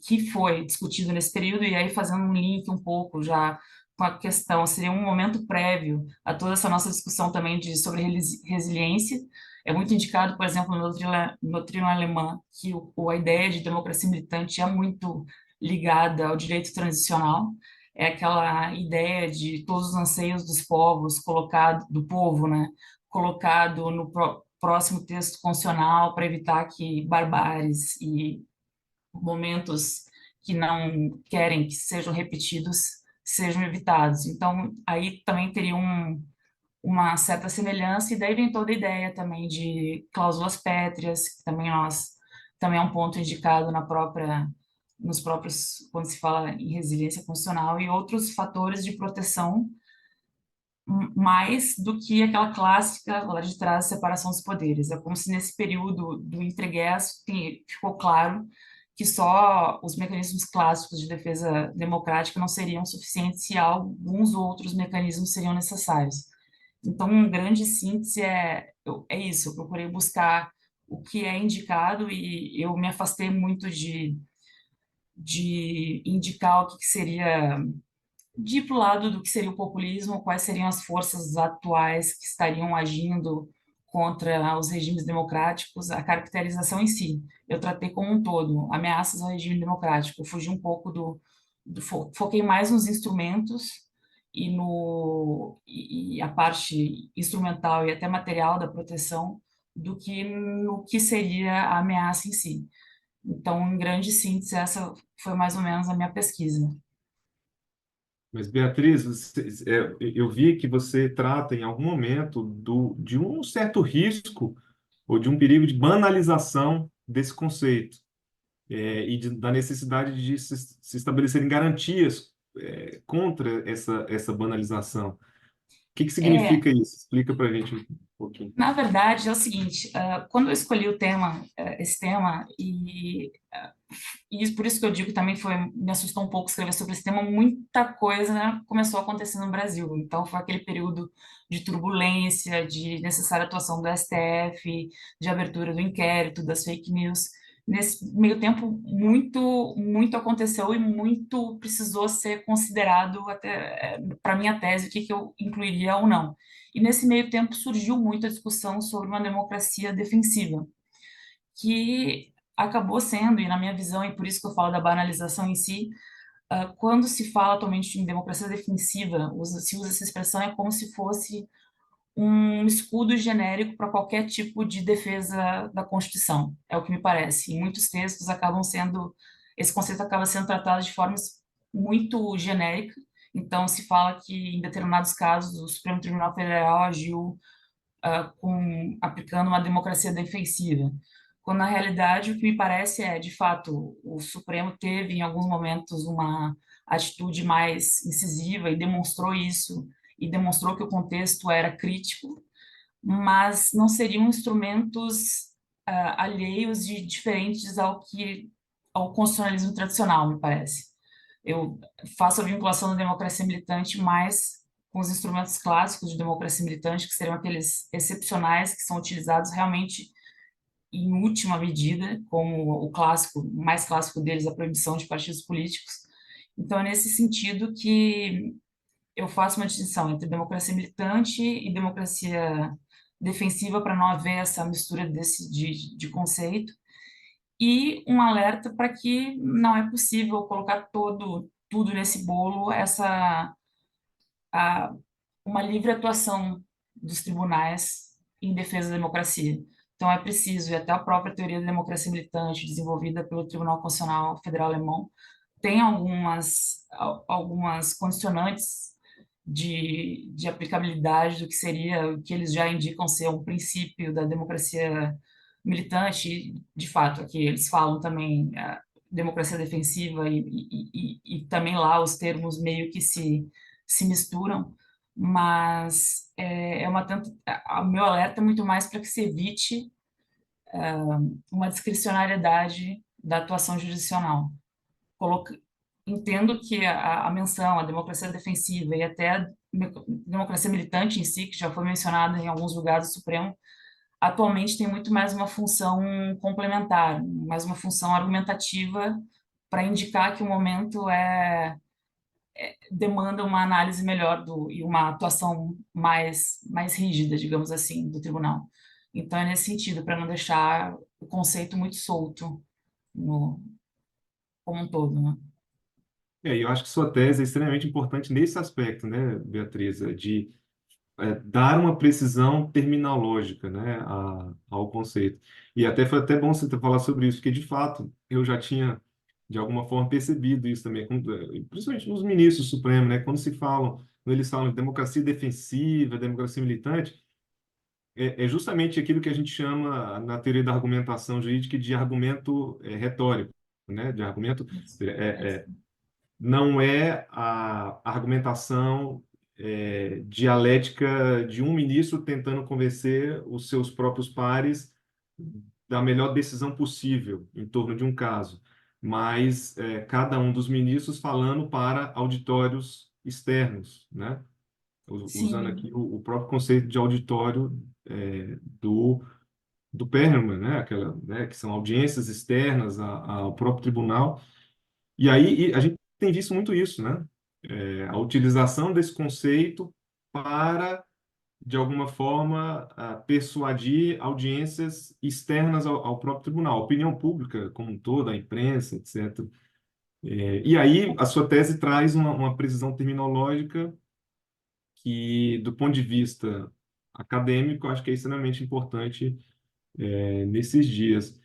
[SPEAKER 1] que foi discutido nesse período, e aí fazendo um link um pouco já com a questão, seria um momento prévio a toda essa nossa discussão também sobre resiliência. É muito indicado, por exemplo, no doutrina alemã, que a ideia de democracia militante é muito ligada ao direito transicional, é aquela ideia de todos os anseios dos povos colocado do povo, né, colocado no próximo texto constitucional para evitar que barbáries e momentos que não querem que sejam repetidos sejam evitados. Então, aí também teria uma certa semelhança, e daí vem toda a ideia também de cláusulas pétreas, que também é um ponto indicado nos próprios, quando se fala em resiliência constitucional, e outros fatores de proteção, mais do que aquela clássica lá de trás, separação dos poderes. É como se nesse período do entreguerras ficou claro que só os mecanismos clássicos de defesa democrática não seriam suficientes se alguns outros mecanismos seriam necessários. Então, uma grande síntese é isso, eu procurei buscar o que é indicado e eu me afastei muito de indicar o que seria, de ir para o lado do que seria o populismo, quais seriam as forças atuais que estariam agindo contra os regimes democráticos, a caracterização em si. Eu tratei como um todo, ameaças ao regime democrático, eu fugi um pouco foquei mais nos instrumentos e a parte instrumental e até material da proteção do que no que seria a ameaça em si. Então, em grande síntese, essa foi mais ou menos a minha pesquisa.
[SPEAKER 2] Mas, Beatriz, eu vi que você trata em algum momento de um certo risco ou de um perigo de banalização desse conceito, da necessidade de se estabelecerem garantias, contra essa banalização. O que
[SPEAKER 1] É,
[SPEAKER 2] significa isso? Explica para a gente um pouquinho.
[SPEAKER 1] na verdade, é o seguinte, quando eu escolhi esse tema, por isso que eu digo que também me assustou um pouco escrever sobre esse tema, muita coisa, né, começou a acontecer no Brasil. Então, foi aquele período de turbulência, de necessária atuação do STF, de abertura do inquérito, das fake news. Nesse meio tempo, muito aconteceu e muito precisou ser considerado até para minha tese, o que eu incluiria ou não. E nesse meio tempo surgiu muita discussão sobre uma democracia defensiva, que acabou sendo, e na minha visão, e por isso que eu falo da banalização em si, quando se fala atualmente em democracia defensiva, se usa essa expressão, é como se fosse um escudo genérico para qualquer tipo de defesa da Constituição, é o que me parece. Em muitos textos esse conceito acaba sendo tratado de formas muito genérica. Então, se fala que, em determinados casos, o Supremo Tribunal Federal agiu aplicando uma democracia defensiva, quando na realidade o que me parece de fato, o Supremo teve em alguns momentos uma atitude mais incisiva e demonstrou isso, e demonstrou que o contexto era crítico, mas não seriam instrumentos alheios e diferentes ao constitucionalismo tradicional, me parece. Eu faço a vinculação da democracia militante mais com os instrumentos clássicos de democracia militante, que seriam aqueles excepcionais que são utilizados realmente em última medida, como o mais clássico deles, a proibição de partidos políticos. Então, é nesse sentido que eu faço uma distinção entre democracia militante e democracia defensiva, para não haver essa mistura de conceito, e um alerta para que não é possível colocar tudo nesse bolo, a, uma livre atuação dos tribunais em defesa da democracia. Então, é preciso, e até a própria teoria da democracia militante, desenvolvida pelo Tribunal Constitucional Federal Alemão, tem algumas condicionantes de aplicabilidade do que seria, o que eles já indicam ser um princípio da democracia militante, de fato, aqui eles falam também democracia defensiva e também lá os termos meio que se misturam, mas o meu alerta é muito mais para que se evite uma discricionariedade da atuação jurisdicional. Coloca, entendo que a menção, a democracia defensiva e até a democracia militante em si, que já foi mencionada em alguns lugares do Supremo, atualmente tem muito mais uma função complementar, mais uma função argumentativa para indicar que o momento demanda uma análise melhor e uma atuação mais rígida, digamos assim, do tribunal. Então, é nesse sentido, para não deixar o conceito muito solto no, como um todo, né?
[SPEAKER 2] E eu acho que sua tese é extremamente importante nesse aspecto, né, Beatriz, de dar uma precisão terminológica, né, ao conceito. E até foi até bom você ter falado sobre isso, porque de fato eu já tinha de alguma forma percebido isso também, principalmente nos ministros do Supremo, né, quando se falam quando eles falam de democracia defensiva, democracia militante, é justamente aquilo que a gente chama na teoria da argumentação jurídica de argumento retórico, né? De argumento
[SPEAKER 1] Isso.
[SPEAKER 2] não é a argumentação dialética de um ministro tentando convencer os seus próprios pares da melhor decisão possível em torno de um caso, mas cada um dos ministros falando para auditórios externos, né? Usando
[SPEAKER 1] Sim,
[SPEAKER 2] aqui o próprio conceito de auditório do Perelman, né? Aquela, né? Que são audiências externas ao próprio tribunal. E aí a gente tem visto muito isso, né? A utilização desse conceito para, de alguma forma, persuadir audiências externas ao próprio tribunal, a opinião pública como um todo, a imprensa, etc. E aí a sua tese traz uma precisão terminológica que, do ponto de vista acadêmico, eu acho que é extremamente importante nesses dias.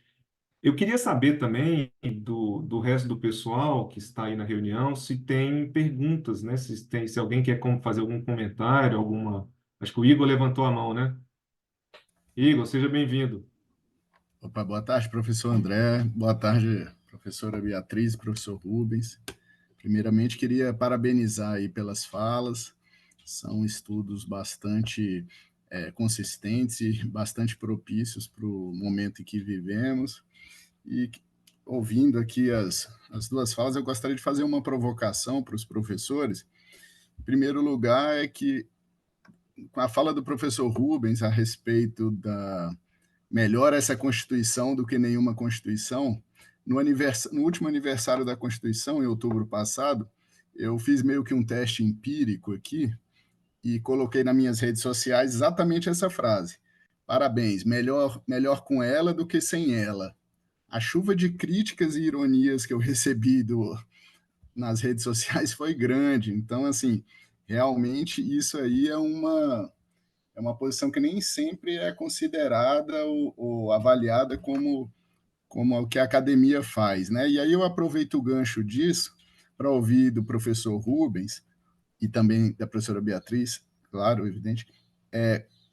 [SPEAKER 2] Eu queria saber também do resto do pessoal que está aí na reunião se tem perguntas, né? Se alguém quer fazer algum comentário, alguma. Acho que o Igor levantou a mão, né? Igor, seja bem-vindo.
[SPEAKER 4] Opa, boa tarde, professor André. Boa tarde, professora Beatriz, professor Rubens. Primeiramente, queria parabenizar aí pelas falas. São estudos bastante consistentes e bastante propícios para o momento em que vivemos. E ouvindo aqui as duas falas, eu gostaria de fazer uma provocação para os professores. Em primeiro lugar, é que com a fala do professor Rubens a respeito da melhor essa Constituição do que nenhuma Constituição, no último aniversário da Constituição, em outubro passado, eu fiz meio que um teste empírico aqui e coloquei nas minhas redes sociais exatamente essa frase. Parabéns, melhor com ela do que sem ela. A chuva de críticas e ironias que eu recebi nas redes sociais foi grande. Então, assim, realmente isso aí é uma posição que nem sempre é considerada ou avaliada como o que a academia faz, né? E aí eu aproveito o gancho disso para ouvir do professor Rubens e também da professora Beatriz, claro, evidente,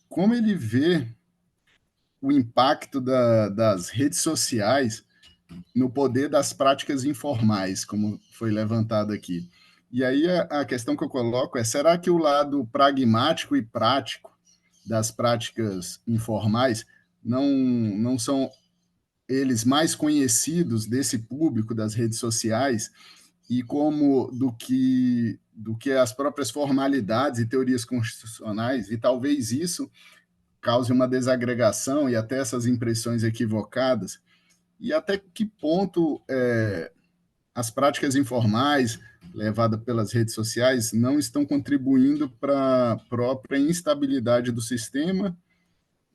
[SPEAKER 4] como ele vê o impacto das redes sociais no poder das práticas informais, como foi levantado aqui. E aí a questão que eu coloco é: será que o lado pragmático e prático das práticas informais não são eles mais conhecidos desse público das redes sociais e como do que as próprias formalidades e teorias constitucionais, e talvez isso cause uma desagregação e até essas impressões equivocadas, e até que ponto as práticas informais levadas pelas redes sociais não estão contribuindo para a própria instabilidade do sistema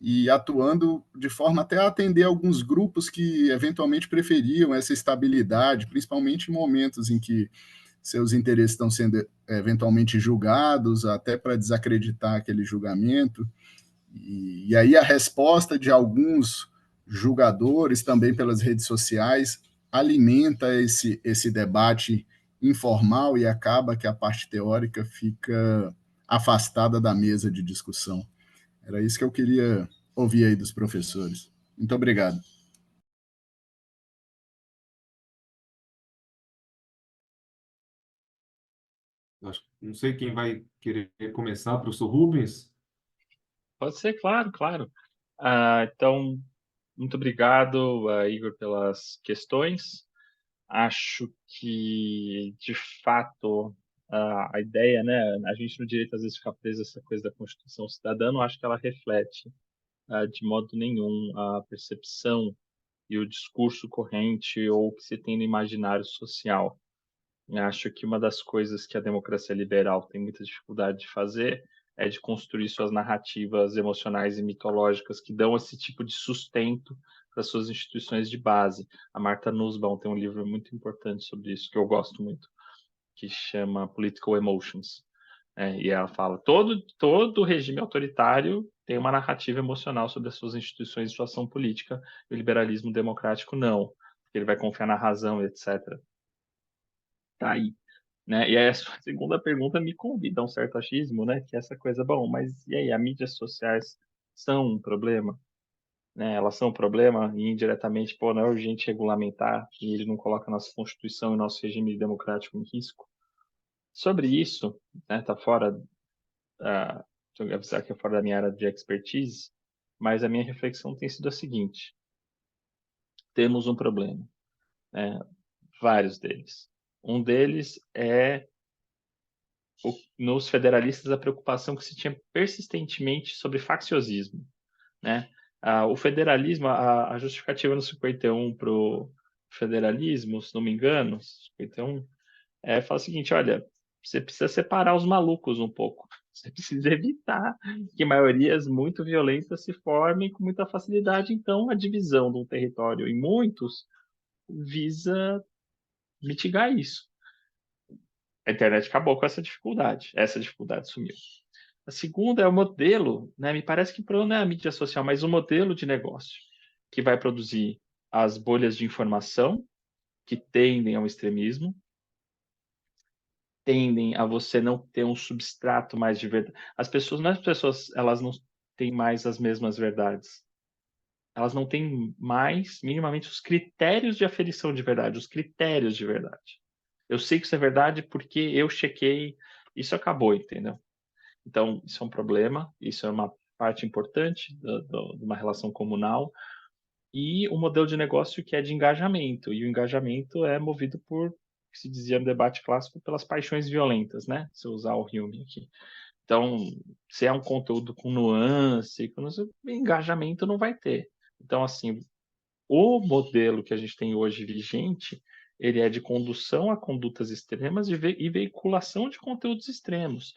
[SPEAKER 4] e atuando de forma até a atender alguns grupos que eventualmente preferiam essa estabilidade, principalmente em momentos em que seus interesses estão sendo eventualmente julgados, até para desacreditar aquele julgamento. E aí a resposta de alguns julgadores, também pelas redes sociais, alimenta esse debate informal e acaba que a parte teórica fica afastada da mesa de discussão. Era isso que eu queria ouvir aí dos professores. Muito obrigado.
[SPEAKER 2] Não sei quem vai querer começar, professor Rubens.
[SPEAKER 3] Pode ser, claro, claro. Então, muito obrigado, Igor, pelas questões. Acho que, de fato, a ideia, né, a gente no direito às vezes fica preso a essa coisa da Constituição cidadã, não acho que ela reflete de modo nenhum a percepção e o discurso corrente ou o que se tem no imaginário social. Acho que uma das coisas que a democracia liberal tem muita dificuldade de fazer é de construir suas narrativas emocionais e mitológicas que dão esse tipo de sustento para suas instituições de base. A Martha Nussbaum tem um livro muito importante sobre isso, que eu gosto muito, que chama Political Emotions. E ela fala, todo regime autoritário tem uma narrativa emocional sobre as suas instituições de sua ação política, e o liberalismo democrático não, porque ele vai confiar na razão, etc. Tá aí. né? E aí a sua segunda pergunta me convida a um certo achismo, né? Que é essa coisa, bom, mas e aí, as mídias sociais são um problema? Né? Elas são um problema e indiretamente, pô, não é urgente regulamentar e ele não coloca nossa Constituição e nosso regime democrático em risco? Sobre isso, né, tá fora, tenho que avisar que é fora da minha área de expertise, mas a minha reflexão tem sido a seguinte: temos um problema, né? Vários deles. Um deles é nos federalistas a preocupação que se tinha persistentemente sobre facciosismo, né? O federalismo, a justificativa no 51 para o federalismo, se não me engano, 51, fala o seguinte: olha, você precisa separar os malucos um pouco. Você precisa evitar que maiorias muito violentas se formem com muita facilidade. Então, a divisão de um território em muitos visa mitigar isso. A internet acabou com essa dificuldade sumiu. A segunda é o modelo, né? Me parece que o problema não é a mídia social, mas o modelo de negócio que vai produzir as bolhas de informação que tendem ao extremismo, tendem a você não ter um substrato mais de verdade. As pessoas, elas não têm mais as mesmas verdades. Elas não têm mais, minimamente, os critérios de aferição de verdade, os critérios de verdade. Eu sei que isso é verdade porque eu chequei, isso acabou, entendeu? Então, isso é um problema, isso é uma parte importante de uma relação comunal, e o modelo de negócio que é de engajamento, e o engajamento é movido por, que se dizia no debate clássico, pelas paixões violentas, né? Se eu usar o Hume aqui. Então, se é um conteúdo com nuance, engajamento não vai ter. Então, assim, o modelo que a gente tem hoje vigente, ele é de condução a condutas extremas e veiculação de conteúdos extremos.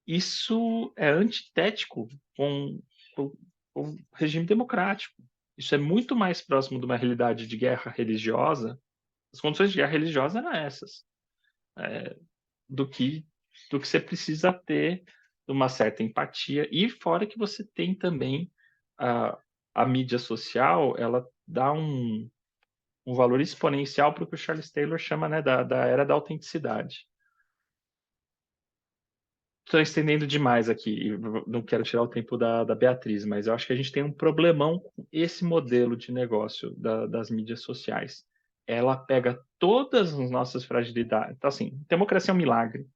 [SPEAKER 3] Isso é antitético com o regime democrático. Isso é muito mais próximo de uma realidade de guerra religiosa. As condições de guerra religiosa eram essas, do que você precisa ter uma certa empatia, e fora que você tem também a mídia social, ela dá um valor exponencial para o que o Charles Taylor chama, né, da era da autenticidade. Estou estendendo demais aqui, não quero tirar o tempo da Beatriz, mas eu acho que a gente tem um problemão com esse modelo de negócio das mídias sociais. Ela pega todas as nossas fragilidades. Então, assim, democracia é um milagre.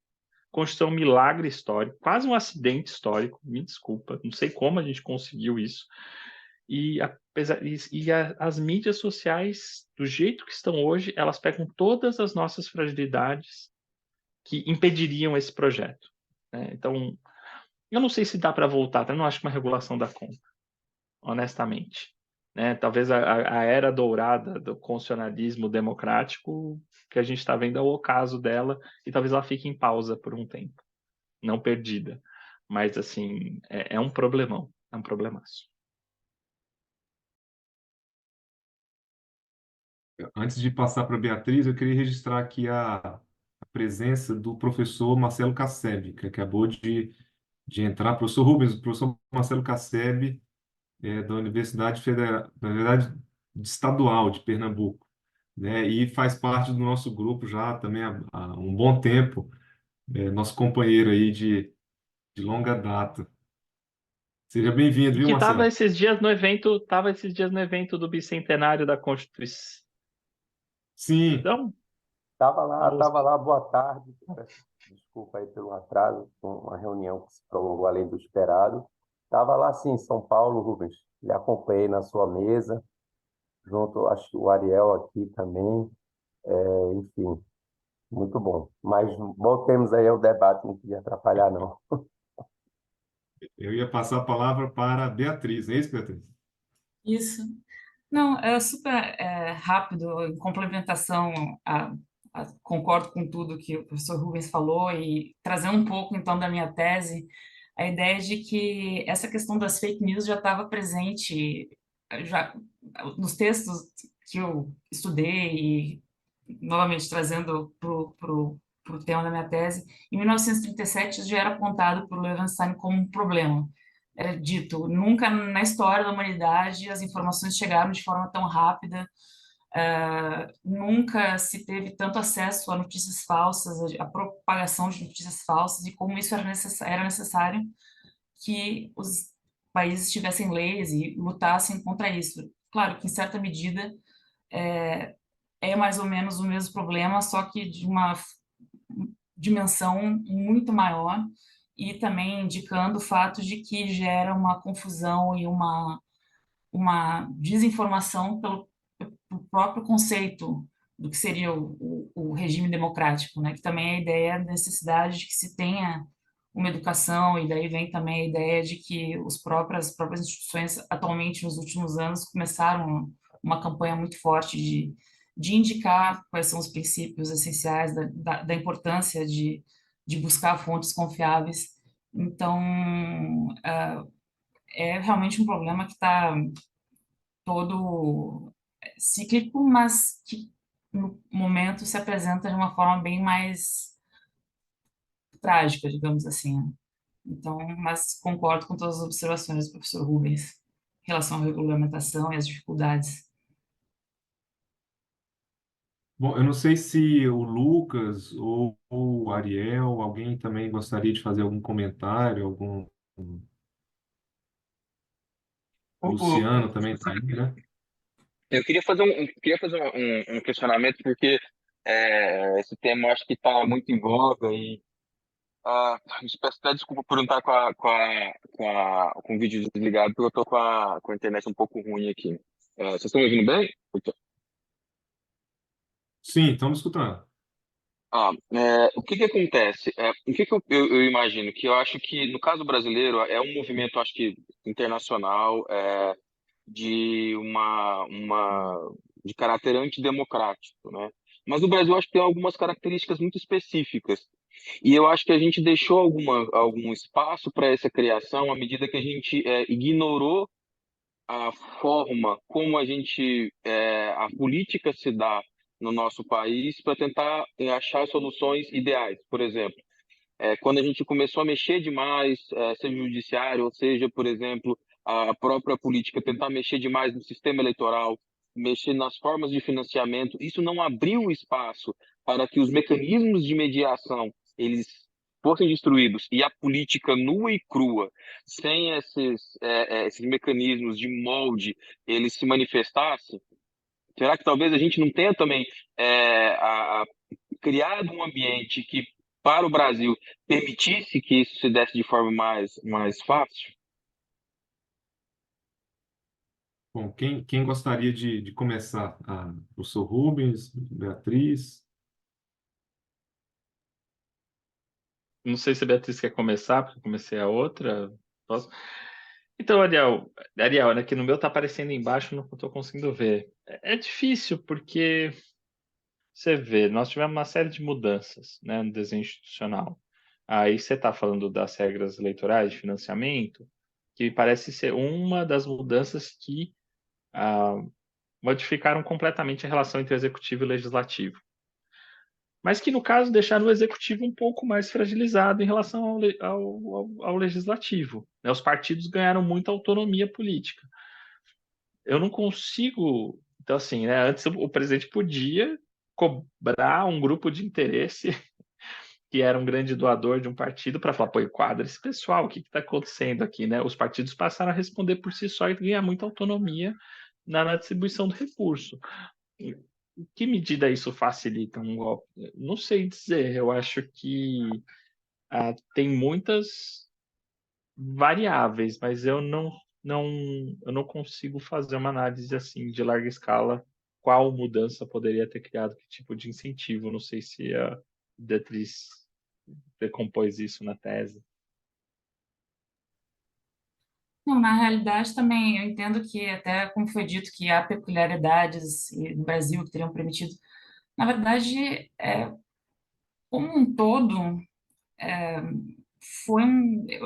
[SPEAKER 3] Constituição é um milagre histórico, quase um acidente histórico, me desculpa, não sei como a gente conseguiu isso. As mídias sociais, do jeito que estão hoje, elas pegam todas as nossas fragilidades que impediriam esse projeto, né? Então, eu não sei se dá para voltar, eu não acho que uma regulação dá conta, honestamente, né? Talvez a era dourada do constitucionalismo democrático que a gente está vendo é o ocaso dela, e talvez ela fique em pausa por um tempo, não perdida. Mas, assim, é um problemão, é um problemaço.
[SPEAKER 2] Antes de passar para a Beatriz, eu queria registrar aqui a presença do professor Marcelo Casseb, que acabou de entrar. Professor Rubens, o professor Marcelo Casseb é da Universidade Federal, na verdade, Estadual de Pernambuco, né? E faz parte do nosso grupo já também há um bom tempo, nosso companheiro aí de longa data. Seja bem-vindo,
[SPEAKER 3] E
[SPEAKER 2] viu,
[SPEAKER 3] que estava
[SPEAKER 2] Marcelo?
[SPEAKER 3] esses dias no evento do bicentenário da Constituição.
[SPEAKER 2] Sim,
[SPEAKER 5] Tava lá, boa tarde. Peço desculpa aí pelo atraso, com uma reunião que se prolongou além do esperado. Tava lá sim, em São Paulo, Rubens. Lhe acompanhei na sua mesa, junto, acho que o Ariel aqui também. Enfim, muito bom. Mas voltemos aí ao debate, não queria atrapalhar, não.
[SPEAKER 2] eu ia passar a palavra para a Beatriz, é isso, Beatriz?
[SPEAKER 1] Isso. Não, é super rápido, em complementação, concordo com tudo que o professor Rubens falou, e trazendo um pouco, então, da minha tese, a ideia de que essa questão das fake news já estava presente já nos textos que eu estudei, e novamente trazendo para o tema da minha tese. Em 1937, isso já era apontado por Levenstein como um problema. Era dito, nunca na história da humanidade as informações chegaram de forma tão rápida Nunca se teve tanto acesso a notícias falsas, a propagação de notícias falsas, e como isso era necessário que os países tivessem leis e lutassem contra isso. Claro que, em certa medida, é mais ou menos o mesmo problema, só que de uma dimensão muito maior, e também indicando o fato de que gera uma confusão e uma desinformação pelo próprio conceito do que seria o regime democrático, né? Que também é a ideia da necessidade de que se tenha uma educação, e daí vem também a ideia de que as próprias instituições, atualmente, nos últimos anos, começaram uma campanha muito forte de indicar quais são os princípios essenciais da importância de buscar fontes confiáveis. Então, é realmente um problema que está todo cíclico, mas que no momento se apresenta de uma forma bem mais trágica, digamos assim, né? Então, mas concordo com todas as observações do professor Rubens em relação à regulamentação e às dificuldades.
[SPEAKER 2] Bom, eu não sei se o Lucas ou o Ariel, alguém também gostaria de fazer algum comentário,
[SPEAKER 6] O,
[SPEAKER 2] o Luciano
[SPEAKER 6] o-
[SPEAKER 2] também está aí, né?
[SPEAKER 6] eu queria fazer um questionamento, porque esse tema eu acho que está muito em voga e eu peço até desculpa por não estar com o vídeo desligado, porque eu estou com a internet um pouco ruim aqui. Vocês estão me ouvindo bem?
[SPEAKER 2] Sim, estamos escutando.
[SPEAKER 6] O que que acontece? O que que eu imagino? Que eu acho que, no caso brasileiro, é um movimento, acho que, internacional, de de caráter antidemocrático, né? Mas no Brasil, eu acho que tem algumas características muito específicas. E eu acho que a gente deixou algum espaço para essa criação à medida que a gente ignorou a forma como a política se dá no nosso país para tentar achar soluções ideais. Por exemplo, quando a gente começou a mexer demais, seja o judiciário, ou seja, por exemplo, a própria política, tentar mexer demais no sistema eleitoral, mexer nas formas de financiamento, isso não abriu espaço para que os mecanismos de mediação eles fossem destruídos e a política nua e crua, sem esses mecanismos de molde, eles se manifestassem. Será que talvez a gente não tenha também criado um ambiente que, para o Brasil, permitisse que isso se desse de forma mais fácil?
[SPEAKER 2] Bom, quem gostaria de começar? O professor Rubens, Beatriz?
[SPEAKER 3] Não sei se a Beatriz quer começar, porque eu comecei a outra. Posso? Então, Ariel, né, que no meu tá aparecendo embaixo, não estou conseguindo ver. É difícil, porque você vê, nós tivemos uma série de mudanças, né, no desenho institucional. Aí você está falando das regras eleitorais de financiamento, que parece ser uma das mudanças que ah, modificaram completamente a relação entre executivo e legislativo. Mas que, no caso, deixaram o executivo um pouco mais fragilizado em relação ao legislativo, né? Os partidos ganharam muita autonomia política. Eu não consigo. Então, assim, né, antes o presidente podia cobrar um grupo de interesse que era um grande doador de um partido para falar, pô, enquadra esse pessoal, o que está acontecendo aqui, né? Os partidos passaram a responder por si só e ganhar muita autonomia na distribuição do recurso. Em que medida isso facilita um golpe? Não sei dizer. Eu acho que tem muitas variáveis, mas não, eu não consigo fazer uma análise assim de larga escala. Qual mudança poderia ter criado que tipo de incentivo? Não sei se a Beatriz decompôs isso na tese.
[SPEAKER 1] Não, na realidade também eu entendo que, até como foi dito, que há peculiaridades no Brasil que teriam permitido. Na verdade, como um todo,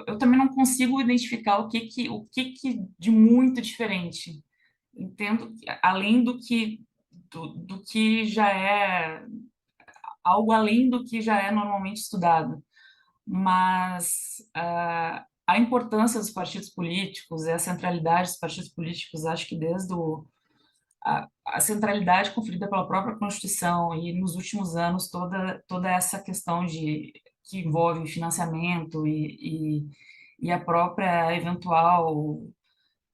[SPEAKER 1] eu também não consigo identificar o que de muito diferente. Entendo que, além do que já é algo além do que já é normalmente estudado, mas a importância dos partidos políticos e a centralidade dos partidos políticos, acho que desde a centralidade conferida pela própria Constituição e, nos últimos anos, toda essa questão que envolve financiamento e a própria eventual,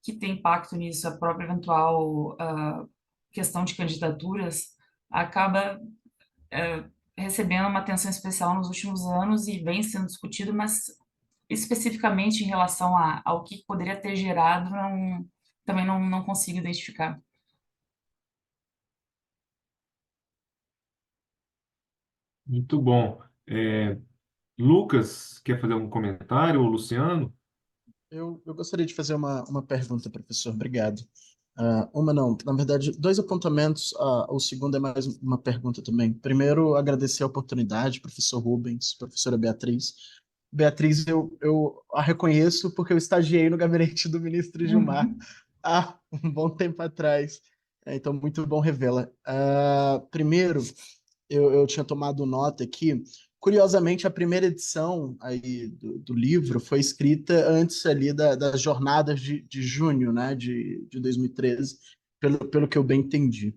[SPEAKER 1] que tem impacto nisso, a própria eventual questão de candidaturas, acaba recebendo uma atenção especial nos últimos anos e vem sendo discutido, mas especificamente em relação ao que poderia ter gerado, também não consigo identificar.
[SPEAKER 2] Muito bom. Lucas, quer fazer algum comentário, ou Luciano?
[SPEAKER 4] Eu gostaria de fazer uma pergunta, professor. Obrigado. Uma não, na verdade, dois apontamentos. O segundo é mais uma pergunta também. Primeiro, agradecer a oportunidade, professor Rubens, professora Beatriz. Beatriz, eu a reconheço porque eu estagiei no gabinete do ministro Gilmar
[SPEAKER 1] Uhum.
[SPEAKER 4] há um bom tempo atrás. Então, muito bom revê-la. Primeiro, eu tinha tomado nota aqui. Curiosamente, a primeira edição aí do livro foi escrita antes ali das jornadas de junho, né, de 2013, pelo que eu bem entendi.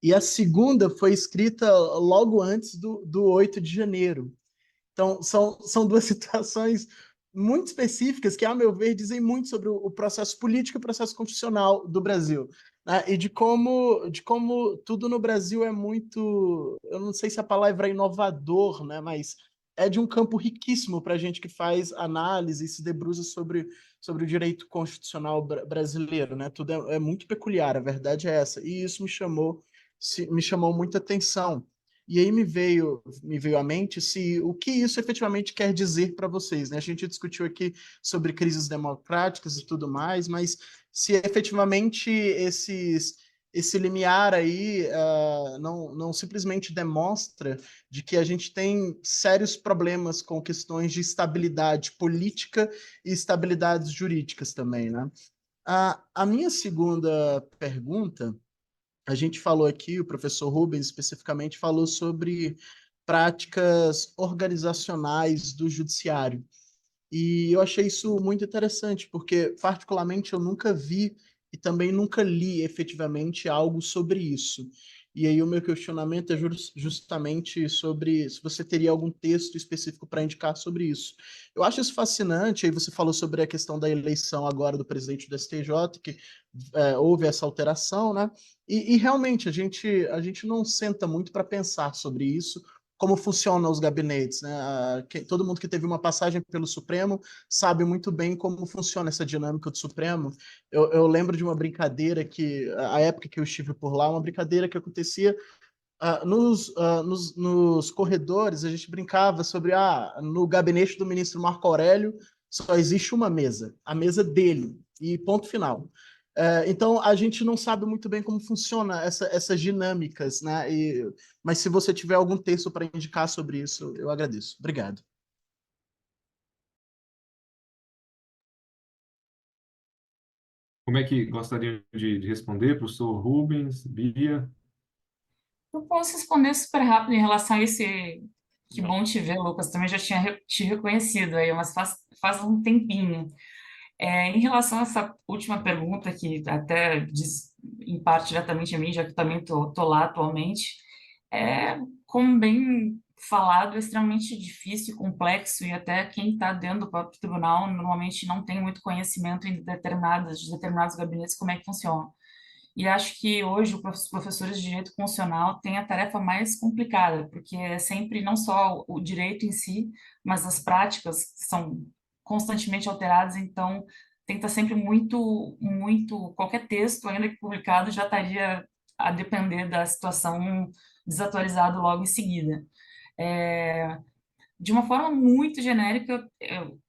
[SPEAKER 4] E a segunda foi escrita logo antes do 8 de janeiro. Então, são duas situações muito específicas que, a meu ver, dizem muito sobre o processo político e o processo constitucional do Brasil, né? E de como tudo no Brasil é muito, eu não sei se a palavra é inovador, né? Mas é de um campo riquíssimo para a gente que faz análise e se debruça sobre o direito constitucional brasileiro, né? Tudo é muito peculiar, a verdade é essa. E isso me chamou muita atenção. E aí me veio à mente se o que isso efetivamente quer dizer para vocês, né? A gente discutiu aqui sobre crises democráticas e tudo mais, mas se efetivamente esse limiar aí não simplesmente demonstra de que a gente tem sérios problemas com questões de estabilidade política e estabilidades jurídicas também, né? A minha segunda pergunta, a gente falou aqui, o professor Rubens especificamente falou sobre práticas organizacionais do judiciário. E eu achei isso muito interessante, porque, particularmente, eu nunca vi e também nunca li efetivamente algo sobre isso. E aí, o meu questionamento é justamente sobre se você teria algum texto específico para indicar sobre isso. Eu acho isso fascinante. Aí, você falou sobre a questão da eleição agora do presidente do STJ, que houve essa alteração, né? E realmente, a gente não senta muito para pensar sobre isso, como funcionam os gabinetes, né? Todo mundo que teve uma passagem pelo Supremo sabe muito bem como funciona essa dinâmica do Supremo. Eu lembro de uma brincadeira que, a época que eu estive por lá, uma brincadeira que acontecia nos corredores, a gente brincava sobre, no gabinete do ministro Marco Aurélio só existe uma mesa, a mesa dele, e ponto final. Então, a gente não sabe muito bem como funciona essas dinâmicas, né? Mas se você tiver algum texto para indicar sobre isso, eu agradeço. Obrigado.
[SPEAKER 2] Como é que gostaria de responder, professor Rubens, Bia?
[SPEAKER 1] Eu posso responder super rápido em relação a esse. Que
[SPEAKER 3] Não.
[SPEAKER 1] bom te ver, Lucas. Também já tinha te reconhecido aí, mas faz um tempinho. Em relação a essa última pergunta, que até diz em parte diretamente a mim, já que também tô lá atualmente, como bem falado, é extremamente difícil e complexo, e até quem está dentro do próprio tribunal normalmente não tem muito conhecimento de determinados gabinetes, como é que funciona. E acho que hoje os professores de direito constitucional têm a tarefa mais complicada, porque é sempre não só o direito em si, mas as práticas são constantemente alteradas, então tem que estar sempre qualquer texto, ainda que publicado, já estaria a depender da situação desatualizado logo em seguida. É, de uma forma muito genérica,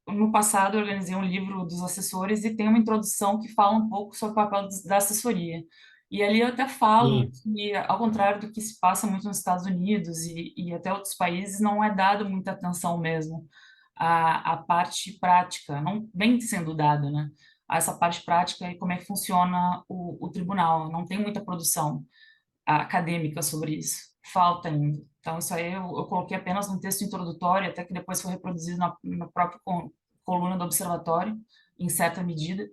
[SPEAKER 1] no passado eu organizei um livro dos assessores e tem uma introdução que fala um pouco sobre o papel da assessoria. E ali eu até falo
[SPEAKER 2] Sim.
[SPEAKER 1] que, ao contrário do que se passa muito nos Estados Unidos e até outros países, não é dado muita atenção mesmo à parte prática, não vem sendo dada, né? A essa parte prática e como é que funciona o tribunal. Não tem muita produção acadêmica sobre isso. Falta ainda. Então, isso aí eu coloquei apenas um texto introdutório, até que depois foi reproduzido na própria coluna do Observatório, em certa medida,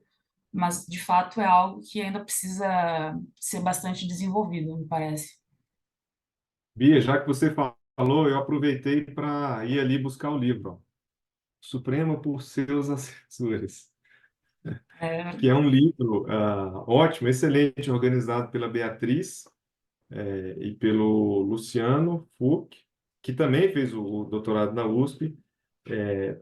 [SPEAKER 1] mas de fato é algo que ainda precisa ser bastante desenvolvido, me parece.
[SPEAKER 2] Bia, já que você falou, eu aproveitei para ir ali buscar o livro, ó. Supremo por seus assessores,
[SPEAKER 1] É,
[SPEAKER 2] que é um livro ótimo, excelente, organizado pela Beatriz e pelo Luciano Huck, que também fez o doutorado na USP.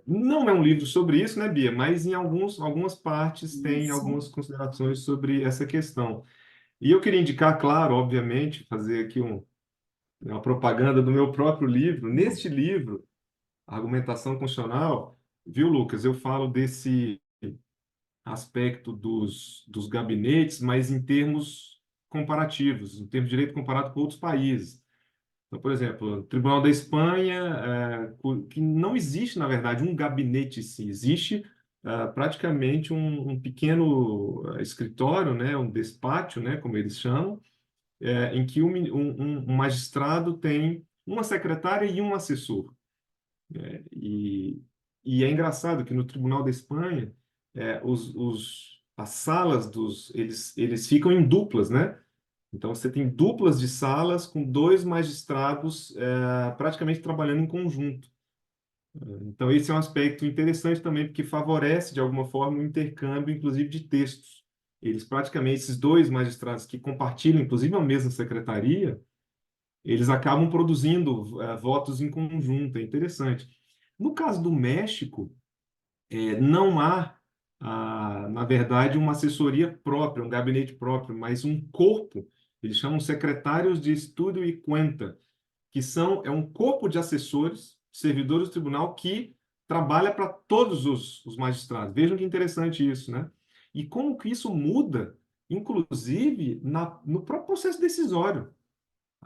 [SPEAKER 2] Não é um livro sobre isso, né, Bia? Mas em algumas partes tem
[SPEAKER 1] isso.
[SPEAKER 2] algumas considerações sobre essa questão. E eu queria indicar, claro, obviamente, fazer aqui uma propaganda do meu próprio livro. Neste livro, Argumentação Constitucional, viu, Lucas? Eu falo desse aspecto dos gabinetes, mas em termos comparativos, em termos de direito comparado com outros países. Então, por exemplo, o Tribunal da Espanha, que não existe, na verdade, um gabinete em si, existe praticamente um pequeno escritório, né, um despátio, né, como eles chamam, em que um magistrado tem uma secretária e um assessor. E, e é engraçado que no Tribunal da Espanha, as salas eles ficam em duplas, né? Então você tem duplas de salas com dois magistrados praticamente trabalhando em conjunto. Então esse é um aspecto interessante também, porque favorece de alguma forma o intercâmbio, inclusive de textos. Eles praticamente, esses dois magistrados que compartilham, inclusive a mesma secretaria, eles acabam produzindo votos em conjunto. É interessante. No caso do México, não há, na verdade, uma assessoria própria, um gabinete próprio, mas um corpo, eles chamam secretários de estudo e cuenta, que é um corpo de assessores, servidores do tribunal, que trabalha para todos os magistrados. Vejam que interessante isso, né? E como que isso muda, inclusive, no próprio processo decisório.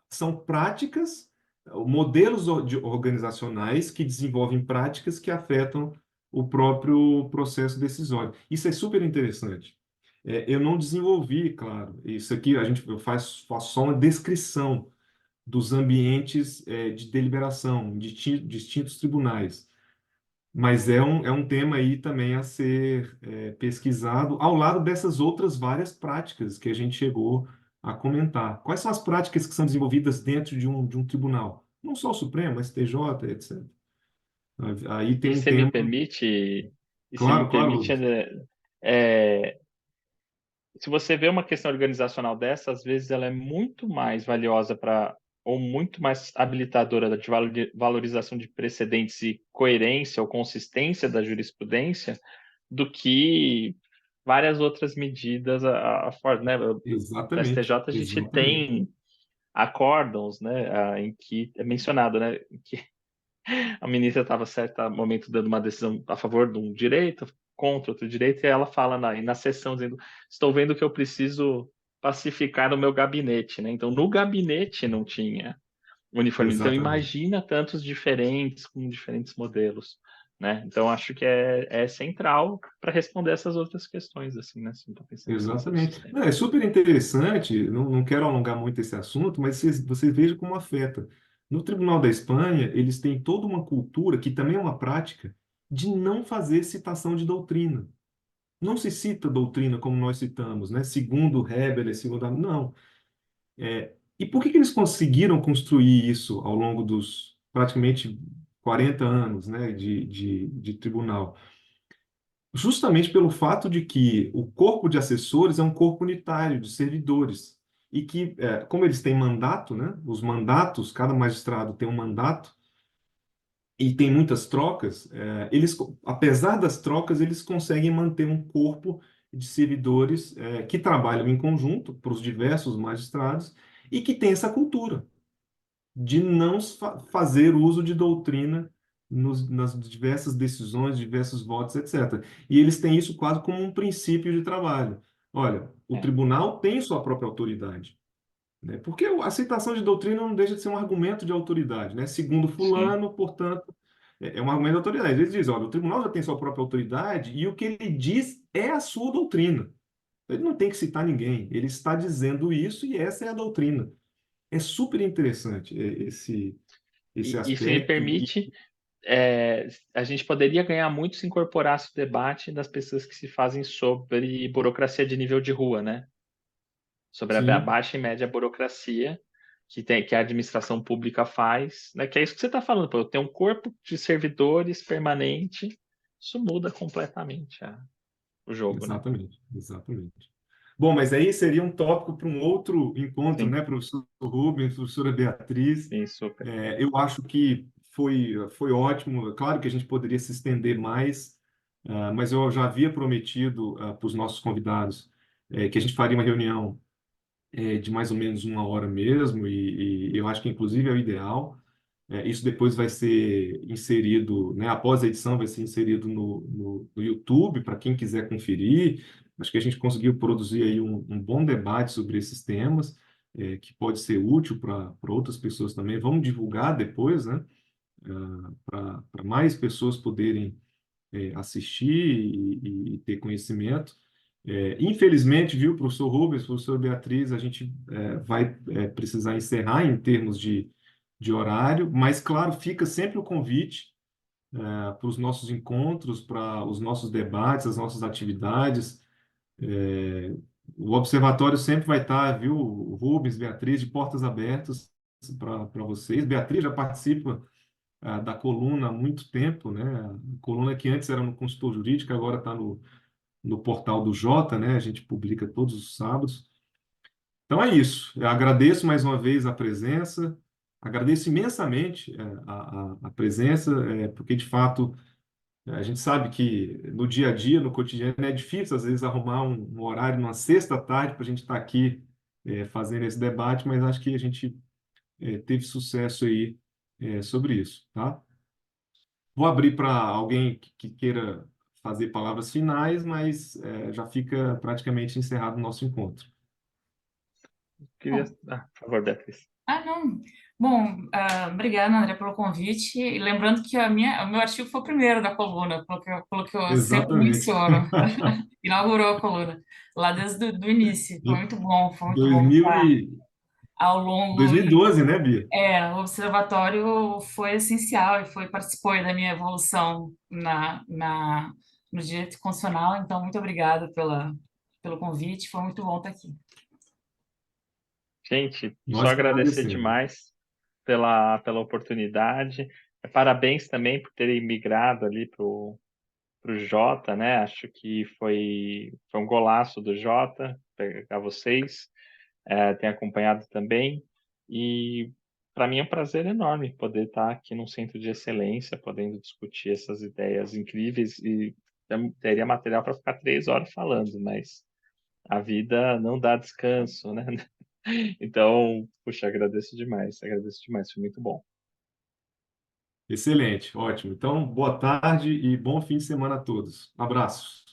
[SPEAKER 2] São práticas, modelos organizacionais que desenvolvem práticas que afetam o próprio processo decisório. Isso é super interessante. Eu não desenvolvi, claro, isso aqui eu faço só uma descrição dos ambientes de deliberação, de distintos tribunais. Mas é um tema aí também a ser pesquisado, ao lado dessas outras várias práticas que a gente chegou a comentar. Quais são as práticas que são desenvolvidas dentro de um tribunal? Não só o Supremo, STJ, etc. Aí tem
[SPEAKER 3] E
[SPEAKER 2] um
[SPEAKER 3] se me
[SPEAKER 2] tema.
[SPEAKER 3] permite, e se me
[SPEAKER 2] Claro, claro,
[SPEAKER 3] permite,
[SPEAKER 2] Lucas.
[SPEAKER 3] André, é, se você vê uma questão organizacional dessa, às vezes ela é muito mais valiosa para, ou muito mais habilitadora de valorização de precedentes e coerência ou consistência da jurisprudência do que várias outras medidas né? No
[SPEAKER 2] Exatamente,
[SPEAKER 3] STJ a gente
[SPEAKER 2] exatamente.
[SPEAKER 3] tem acórdãos, né, em que é mencionado, né, que a ministra estava, a certo momento, dando uma decisão a favor de um direito, contra outro direito, e ela fala na sessão, dizendo: estou vendo que eu preciso pacificar o meu gabinete, né? Então, no gabinete não tinha uniforme. Então,
[SPEAKER 2] Exatamente.
[SPEAKER 3] imagina tantos diferentes, com diferentes modelos, né? Então, acho que é central para responder essas outras questões, assim, né? Assim, tô pensando aqui nesse outro
[SPEAKER 2] Exatamente.
[SPEAKER 3] sistema.
[SPEAKER 2] Não, é super interessante, não quero alongar muito esse assunto, mas você veja como afeta. No Tribunal da Espanha, eles têm toda uma cultura, que também é uma prática, de não fazer citação de doutrina. Não se cita doutrina como nós citamos, né? Segundo Heber, segundo... Não. E por que eles conseguiram construir isso ao longo dos praticamente 40 anos, né, de tribunal? Justamente pelo fato de que o corpo de assessores é um corpo unitário de servidores e que, como eles têm mandato, né, os mandatos, cada magistrado tem um mandato e tem muitas trocas, apesar das trocas, eles conseguem manter um corpo de servidores que trabalham em conjunto para os diversos magistrados e que tem essa cultura de não fazer uso de doutrina nas diversas decisões, diversos votos, etc. E eles têm isso quase como um princípio de trabalho. Olha, o
[SPEAKER 3] É,
[SPEAKER 2] tribunal tem sua própria autoridade, né? Porque a aceitação de doutrina não deixa de ser um argumento de autoridade, né? Segundo
[SPEAKER 3] sim.
[SPEAKER 2] fulano, portanto, é um argumento de autoridade. Eles dizem, olha, o tribunal já tem sua própria autoridade e o que ele diz é a sua doutrina. Ele não tem que citar ninguém, ele está dizendo isso e essa é a doutrina. É super interessante esse
[SPEAKER 3] E se me
[SPEAKER 2] aspecto.
[SPEAKER 3] permite, a gente poderia ganhar muito se incorporasse o debate das pesquisas que se fazem sobre burocracia de nível de rua, né? Sobre a
[SPEAKER 2] Sim,
[SPEAKER 3] baixa e média burocracia que a administração pública faz, né? Que é isso que você está falando, pô, eu tenho um corpo de servidores permanente, isso muda completamente o jogo, né?
[SPEAKER 2] exatamente, exatamente. Bom, mas aí seria um tópico para um outro encontro,
[SPEAKER 3] Sim,
[SPEAKER 2] né, professor Rubens, professora Beatriz.
[SPEAKER 3] sim, super.
[SPEAKER 2] Eu acho que foi ótimo. Claro que a gente poderia se estender mais, mas eu já havia prometido para os nossos convidados que a gente faria uma reunião de mais ou menos 1 hora mesmo, e eu acho que inclusive é o ideal. Isso depois vai ser inserido, né, após a edição, vai ser inserido no YouTube, para quem quiser conferir. Acho que a gente conseguiu produzir aí um bom debate sobre esses temas, que pode ser útil para outras pessoas também. Vamos divulgar depois, né, para mais pessoas poderem assistir e ter conhecimento. Infelizmente, viu, professor Rubens, professor Beatriz, a gente vai precisar encerrar em termos de horário, mas, claro, fica sempre o convite para os nossos encontros, para os nossos debates, as nossas atividades. É, o observatório sempre vai estar, viu, Rubens, Beatriz, de portas abertas para vocês. Beatriz já participa da coluna há muito tempo, né? A coluna que antes era no consultor jurídico, agora está no portal do Jota, né? A gente publica todos os sábados. Então é isso. Eu agradeço mais uma vez a presença, agradeço imensamente a presença, porque de fato a gente sabe que no dia a dia, no cotidiano, é difícil às vezes arrumar um horário numa sexta-tarde para a gente estar aqui fazendo esse debate, mas acho que a gente teve sucesso aí sobre isso, tá? Vou abrir para alguém que queira fazer palavras finais, mas já fica praticamente encerrado o nosso encontro.
[SPEAKER 3] Queria, por favor, Beatriz.
[SPEAKER 1] Não. Bom, obrigada, André, pelo convite. E lembrando que o meu artigo foi o primeiro da coluna, pelo que eu sempre
[SPEAKER 2] Exatamente.
[SPEAKER 1] menciono. Inaugurou a coluna, lá desde o do início.
[SPEAKER 2] Em
[SPEAKER 1] Foi muito bom
[SPEAKER 2] 2000
[SPEAKER 1] estar
[SPEAKER 2] e
[SPEAKER 1] ao longo.
[SPEAKER 2] 2012, né, Bia?
[SPEAKER 1] O observatório foi essencial e participou aí da minha evolução no direito constitucional. Então, muito obrigada pelo convite. Foi muito bom estar aqui.
[SPEAKER 3] Gente, só
[SPEAKER 2] Nós que
[SPEAKER 3] agradecer
[SPEAKER 2] agradecemos.
[SPEAKER 3] demais pela oportunidade. Parabéns também por terem migrado ali pro Jota, né? Acho que foi um golaço do Jota pegar vocês, tem acompanhado também. E para mim é um prazer enorme poder estar aqui num centro de excelência, podendo discutir essas ideias incríveis e teria material para ficar 3 horas falando, mas a vida não dá descanso, né? Então, puxa, agradeço demais, foi muito bom.
[SPEAKER 2] Excelente, ótimo. Então, boa tarde e bom fim de semana a todos. Abraços.